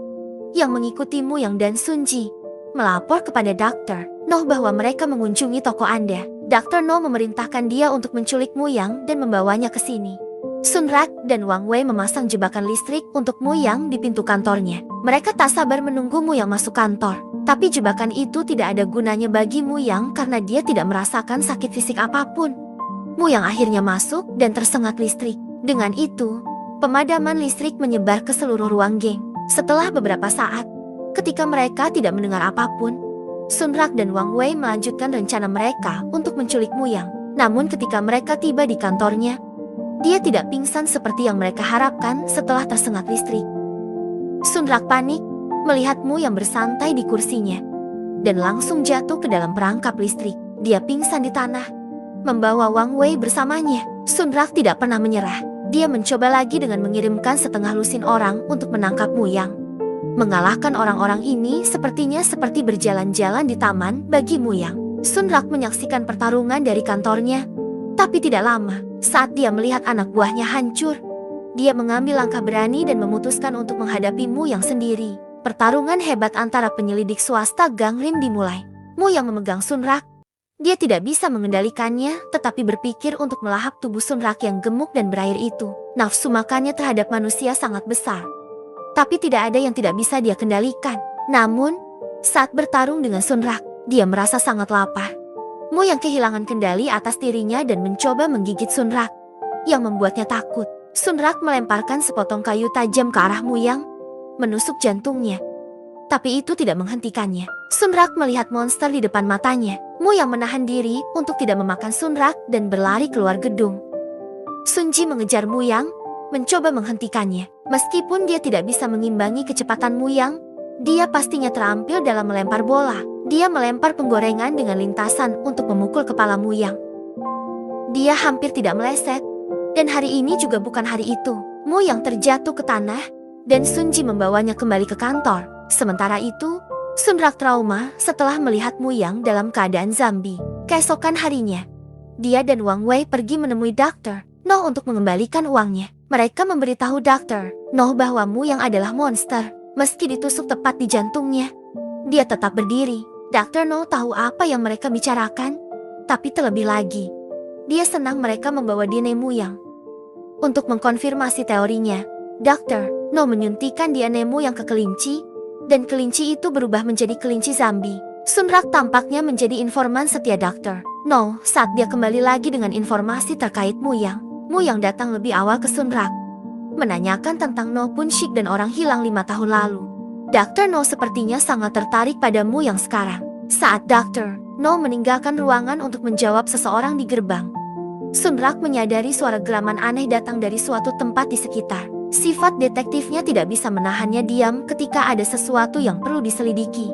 S1: yang mengikuti Mu Yang dan Sunji, melapor kepada Dr. No bahwa mereka mengunjungi toko Anda. Dr. No memerintahkan dia untuk menculik Mu Yang dan membawanya ke sini. Sun Rak dan Wang Wei memasang jebakan listrik untuk Mu Yang di pintu kantornya. Mereka tak sabar menunggu Mu Yang masuk kantor. Tapi jebakan itu tidak ada gunanya bagi Mu Yang karena dia tidak merasakan sakit fisik apapun. Mu Yang akhirnya masuk dan tersengat listrik. Dengan itu, pemadaman listrik menyebar ke seluruh ruang geng. Setelah beberapa saat, ketika mereka tidak mendengar apapun, Sun Rak dan Wang Wei melanjutkan rencana mereka untuk menculik Mu Yang. Namun ketika mereka tiba di kantornya, dia tidak pingsan seperti yang mereka harapkan setelah tersengat listrik. Sun Rak panik melihat Mu Yang bersantai di kursinya dan langsung jatuh ke dalam perangkap listrik. Dia pingsan di tanah, membawa Wang Wei bersamanya. Sun Rak tidak pernah menyerah. Dia mencoba lagi dengan mengirimkan setengah lusin orang untuk menangkap Mu Yang. Mengalahkan orang-orang ini sepertinya seperti berjalan-jalan di taman bagi Mu Yang. Sun Rak menyaksikan pertarungan dari kantornya. Tapi tidak lama, saat dia melihat anak buahnya hancur, dia mengambil langkah berani dan memutuskan untuk menghadapi Mu Yang sendiri. Pertarungan hebat antara penyelidik swasta Gangrim dimulai. Mu Yang memegang Sun Rak. Dia tidak bisa mengendalikannya, tetapi berpikir untuk melahap tubuh Sun Rak yang gemuk dan berair itu. Nafsu makannya terhadap manusia sangat besar. Tapi tidak ada yang tidak bisa dia kendalikan. Namun, saat bertarung dengan Sun Rak, dia merasa sangat lapar. Mu Yang kehilangan kendali atas dirinya dan mencoba menggigit Sun Rak. yang membuatnya takut. Sunrak melemparkan sepotong kayu tajam ke arah Muyang, menusuk jantungnya. Tapi itu tidak menghentikannya. Sunrak melihat monster di depan matanya. Muyang menahan diri untuk tidak memakan Sunrak dan berlari keluar gedung. Sunji mengejar Muyang, mencoba menghentikannya. Meskipun dia tidak bisa mengimbangi kecepatan Muyang, dia pastinya terampil dalam melempar bola. Dia melempar penggorengan dengan lintasan untuk memukul kepala Muyang. Dia hampir tidak meleset, dan hari ini juga bukan hari itu. Muyang terjatuh ke tanah, dan Sunji membawanya kembali ke kantor. Sementara itu, Sunrak trauma setelah melihat Muyang dalam keadaan zombie. Keesokan harinya, dia dan Wang Wei pergi menemui Dr. No untuk mengembalikan uangnya. Mereka memberitahu Dr. No bahwa Muyang adalah monster. Meski ditusuk tepat di jantungnya, dia tetap berdiri. Dr. No tahu apa yang mereka bicarakan, tapi terlebih lagi, dia senang mereka membawa DNA Muyang. Untuk mengkonfirmasi teorinya, Dr. No menyuntikkan DNA Muyang ke kelinci, dan kelinci itu berubah menjadi kelinci zombie. Sunrak tampaknya menjadi informan setia Dr. No saat dia kembali lagi dengan informasi terkait Muyang. Muyang datang lebih awal ke Sunrak, menanyakan tentang No Punshik dan orang hilang 5 tahun lalu. Dr. No sepertinya sangat tertarik pada Muyang sekarang. Saat Dr. No meninggalkan ruangan untuk menjawab seseorang di gerbang, Sunrak menyadari suara geraman aneh datang dari suatu tempat di sekitar. Sifat detektifnya tidak bisa menahannya diam ketika ada sesuatu yang perlu diselidiki.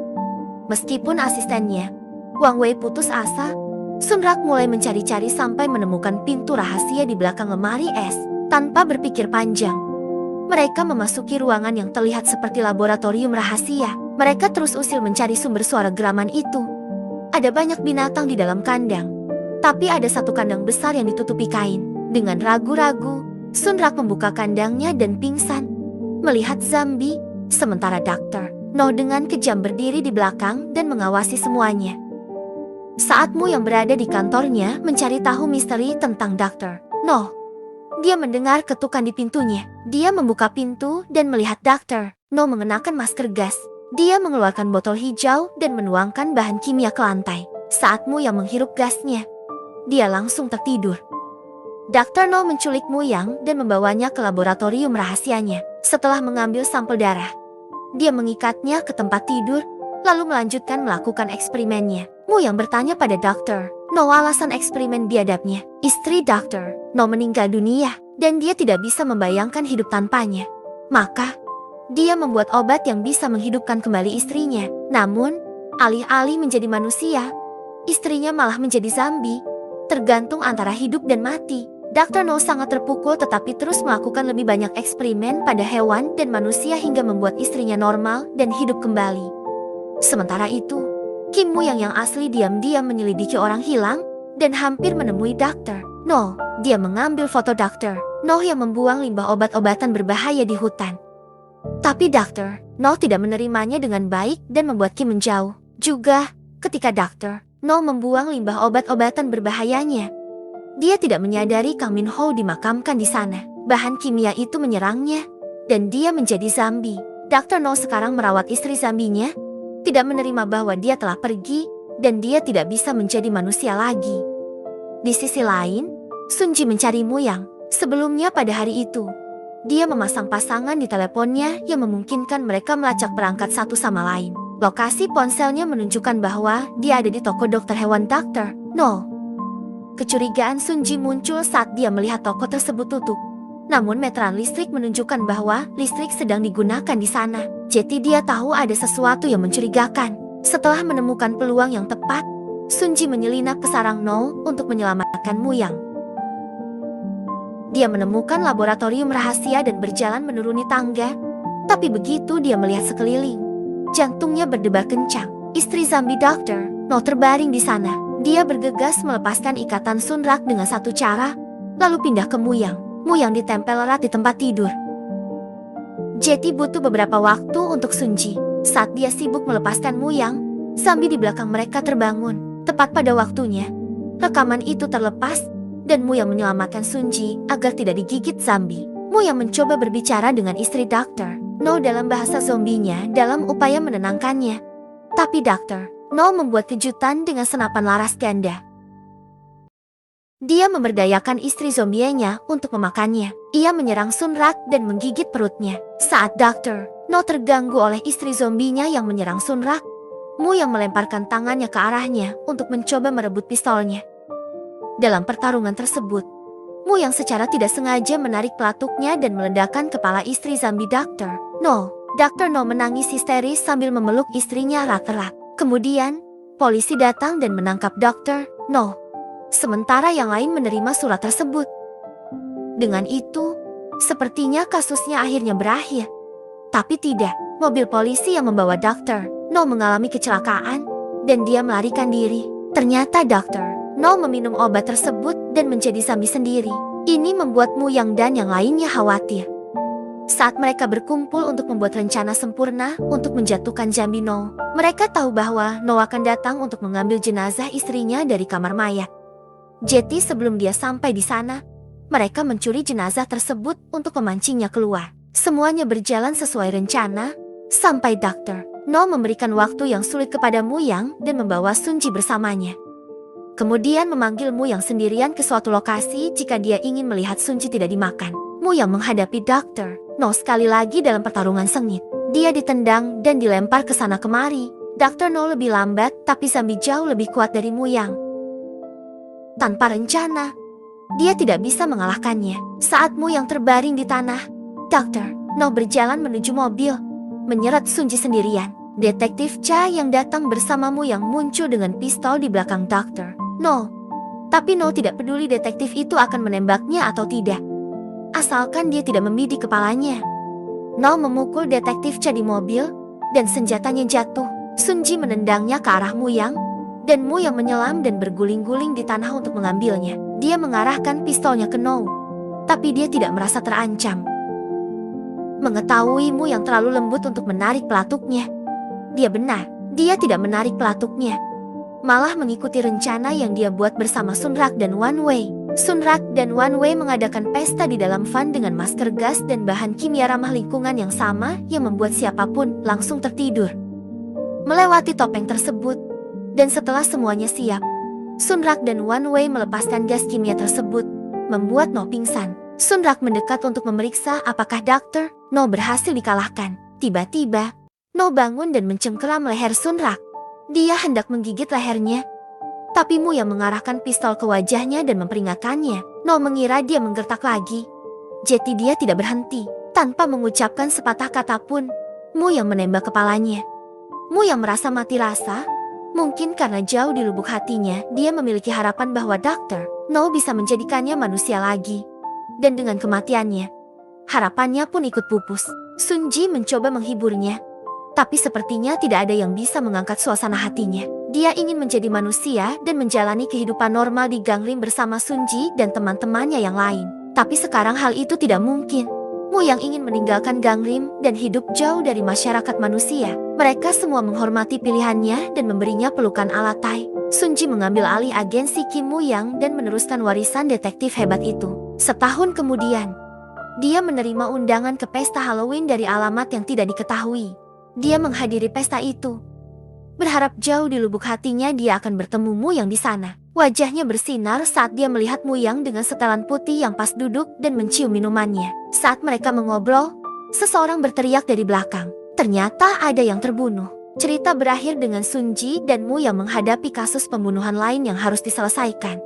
S1: Meskipun asistennya, Wang Wei, putus asa, Sunrak mulai mencari-cari sampai menemukan pintu rahasia di belakang lemari es. Tanpa berpikir panjang, mereka memasuki ruangan yang terlihat seperti laboratorium rahasia. Mereka terus usil mencari sumber suara geraman itu. Ada banyak binatang di dalam kandang, tapi ada satu kandang besar yang ditutupi kain. Dengan ragu-ragu, Sunrak membuka kandangnya dan pingsan melihat zombie, sementara Dr. No dengan kejam berdiri di belakang dan mengawasi semuanya. Saat Muyang berada di kantornya mencari tahu misteri tentang Dr. No, dia mendengar ketukan di pintunya. Dia membuka pintu dan melihat Dr. No mengenakan masker gas. Dia mengeluarkan botol hijau dan menuangkan bahan kimia ke lantai. Saat Muyang menghirup gasnya, dia langsung tertidur. Dr. No menculik Muyang dan membawanya ke laboratorium rahasianya. Setelah mengambil sampel darah, dia mengikatnya ke tempat tidur, lalu melanjutkan melakukan eksperimennya. Muyang bertanya pada Dr. No alasan eksperimen biadabnya. Istri Dr. No meninggal dunia, dan dia tidak bisa membayangkan hidup tanpanya. Maka, dia membuat obat yang bisa menghidupkan kembali istrinya. Namun, alih-alih menjadi manusia, istrinya malah menjadi zombie, tergantung antara hidup dan mati. Dr. No sangat terpukul tetapi terus melakukan lebih banyak eksperimen pada hewan dan manusia hingga membuat istrinya normal dan hidup kembali. Sementara itu, Kim Muyang yang asli diam-diam menyelidiki orang hilang dan hampir menemui Dr. No. Dia mengambil foto Dr. No yang membuang limbah obat-obatan berbahaya di hutan. Tapi Dr. No tidak menerimanya dengan baik dan membuat Kim menjauh. Juga, ketika Dr. No membuang limbah obat-obatan berbahayanya, dia tidak menyadari Kang Min Ho dimakamkan di sana. Bahan kimia itu menyerangnya, dan dia menjadi zombie. Dr. No sekarang merawat istri zombinya, tidak menerima bahwa dia telah pergi, dan dia tidak bisa menjadi manusia lagi. Di sisi lain, Sunji mencari Muyang. Sebelumnya pada hari itu, dia memasang pasangan di teleponnya yang memungkinkan mereka melacak perangkat satu sama lain. Lokasi ponselnya menunjukkan bahwa dia ada di toko dokter hewan Dr. No. Kecurigaan Sunji muncul saat dia melihat toko tersebut tutup. Namun meteran listrik menunjukkan bahwa listrik sedang digunakan di sana. Jadi dia tahu ada sesuatu yang mencurigakan. Setelah menemukan peluang yang tepat, Sunji menyelinap ke sarang No untuk menyelamatkan Muyang. Dia menemukan laboratorium rahasia dan berjalan menuruni tangga. Tapi begitu dia melihat sekeliling, jantungnya berdebar kencang. Istri zombie Dr. No terbaring di sana. Dia bergegas melepaskan ikatan Sunrak dengan satu cara, lalu pindah ke Muyang. Muyang ditempel erat di tempat tidur. Jeti butuh beberapa waktu untuk Sunji. Saat dia sibuk melepaskan Muyang, zombie di belakang mereka terbangun. Tepat pada waktunya, rekaman itu terlepas, dan Muyang menyelamatkan Sunji agar tidak digigit zombie. Muyang mencoba berbicara dengan istri Dr. No dalam bahasa zombinya dalam upaya menenangkannya. Tapi Dr. No membuat kejutan dengan senapan laras ganda. Dia memberdayakan istri zombienya untuk memakannya. Ia menyerang Sunrak dan menggigit perutnya. Saat Dr. No terganggu oleh istri zombinya yang menyerang Sunrak, Mu yang melemparkan tangannya ke arahnya untuk mencoba merebut pistolnya. Dalam pertarungan tersebut, Mu yang secara tidak sengaja menarik pelatuknya dan meledakkan kepala istri zombie Dr. No. Dr. No menangis histeris sambil memeluk istrinya erat-erat. Kemudian, polisi datang dan menangkap Dr. No. Sementara yang lain menerima surat tersebut. Dengan itu, sepertinya kasusnya akhirnya berakhir. Tapi tidak, mobil polisi yang membawa Dr. No mengalami kecelakaan dan dia melarikan diri. Ternyata Dr. No meminum obat tersebut dan menjadi zombie sendiri. Ini membuat Mu Yang dan yang lainnya khawatir. Saat mereka berkumpul untuk membuat rencana sempurna untuk menjatuhkan zombie No, mereka tahu bahwa No akan datang untuk mengambil jenazah istrinya dari kamar mayat. Jadi sebelum dia sampai di sana, mereka mencuri jenazah tersebut untuk memancingnya keluar. Semuanya berjalan sesuai rencana, sampai Dr. No memberikan waktu yang sulit kepada Mu Yang dan membawa Sun Ji bersamanya. Kemudian memanggil Mu Yang sendirian ke suatu lokasi jika dia ingin melihat Sun Ji tidak dimakan. Mu Yang menghadapi Dr. No sekali lagi dalam pertarungan sengit. Dia ditendang dan dilempar ke sana kemari. Dr. No lebih lambat tapi zombie jauh lebih kuat dari Mu Yang. Tanpa rencana, dia tidak bisa mengalahkannya. Saat Mu Yang terbaring di tanah, Dr. No berjalan menuju mobil, menyeret Sun Ji sendirian. Detektif Cha yang datang bersama Mu Yang muncul dengan pistol di belakang Dr. No. Tapi No tidak peduli detektif itu akan menembaknya atau tidak. Asalkan dia tidak membidik kepalanya. No memukul detektif Cha di mobil, dan senjatanya jatuh. Sun Ji menendangnya ke arah Mu Yang, dan Mu Yang menyelam dan berguling-guling di tanah untuk mengambilnya. Dia mengarahkan pistolnya ke No, tapi dia tidak merasa terancam. Mengetahui Mu Yang terlalu lembut untuk menarik pelatuknya, dia benar, dia tidak menarik pelatuknya, malah mengikuti rencana yang dia buat bersama Sunrak dan One Wei. Sunrak dan One Wei mengadakan pesta di dalam van dengan masker gas dan bahan kimia ramah lingkungan yang sama yang membuat siapapun langsung tertidur. Melewati topeng tersebut, dan setelah semuanya siap, Sunrak dan One Wei melepaskan gas kimia tersebut, membuat No pingsan. Sunrak mendekat untuk memeriksa apakah Dr. No berhasil dikalahkan. Tiba-tiba, No bangun dan mencengkeram leher Sunrak. Dia hendak menggigit lehernya, tapi Mu yang mengarahkan pistol ke wajahnya dan memperingatkannya. No mengira dia menggertak lagi. Jadi dia tidak berhenti. Tanpa mengucapkan sepatah kata pun, Mu yang menembak kepalanya. Mu yang merasa mati rasa. Mungkin karena jauh di lubuk hatinya, dia memiliki harapan bahwa Dr. No bisa menjadikannya manusia lagi. Dan dengan kematiannya, harapannya pun ikut pupus. Sun Ji mencoba menghiburnya, tapi sepertinya tidak ada yang bisa mengangkat suasana hatinya. Dia ingin menjadi manusia dan menjalani kehidupan normal di Ganglim bersama Sun Ji dan teman-temannya yang lain. Tapi sekarang hal itu tidak mungkin. Mu yang ingin meninggalkan Ganglim dan hidup jauh dari masyarakat manusia. Mereka semua menghormati pilihannya dan memberinya pelukan ala Tai. Sun Ji mengambil alih agensi Kim Mu Yang dan meneruskan warisan detektif hebat itu. Setahun kemudian, dia menerima undangan ke pesta Halloween dari alamat yang tidak diketahui. Dia menghadiri pesta itu, berharap jauh di lubuk hatinya dia akan bertemu Mu Yang di sana. Wajahnya bersinar saat dia melihat Mu Yang dengan setelan putih yang pas duduk dan mencium minumannya. Saat mereka mengobrol, seseorang berteriak dari belakang. Ternyata ada yang terbunuh. Cerita berakhir dengan Sun Ji dan Mu Yang menghadapi kasus pembunuhan lain yang harus diselesaikan.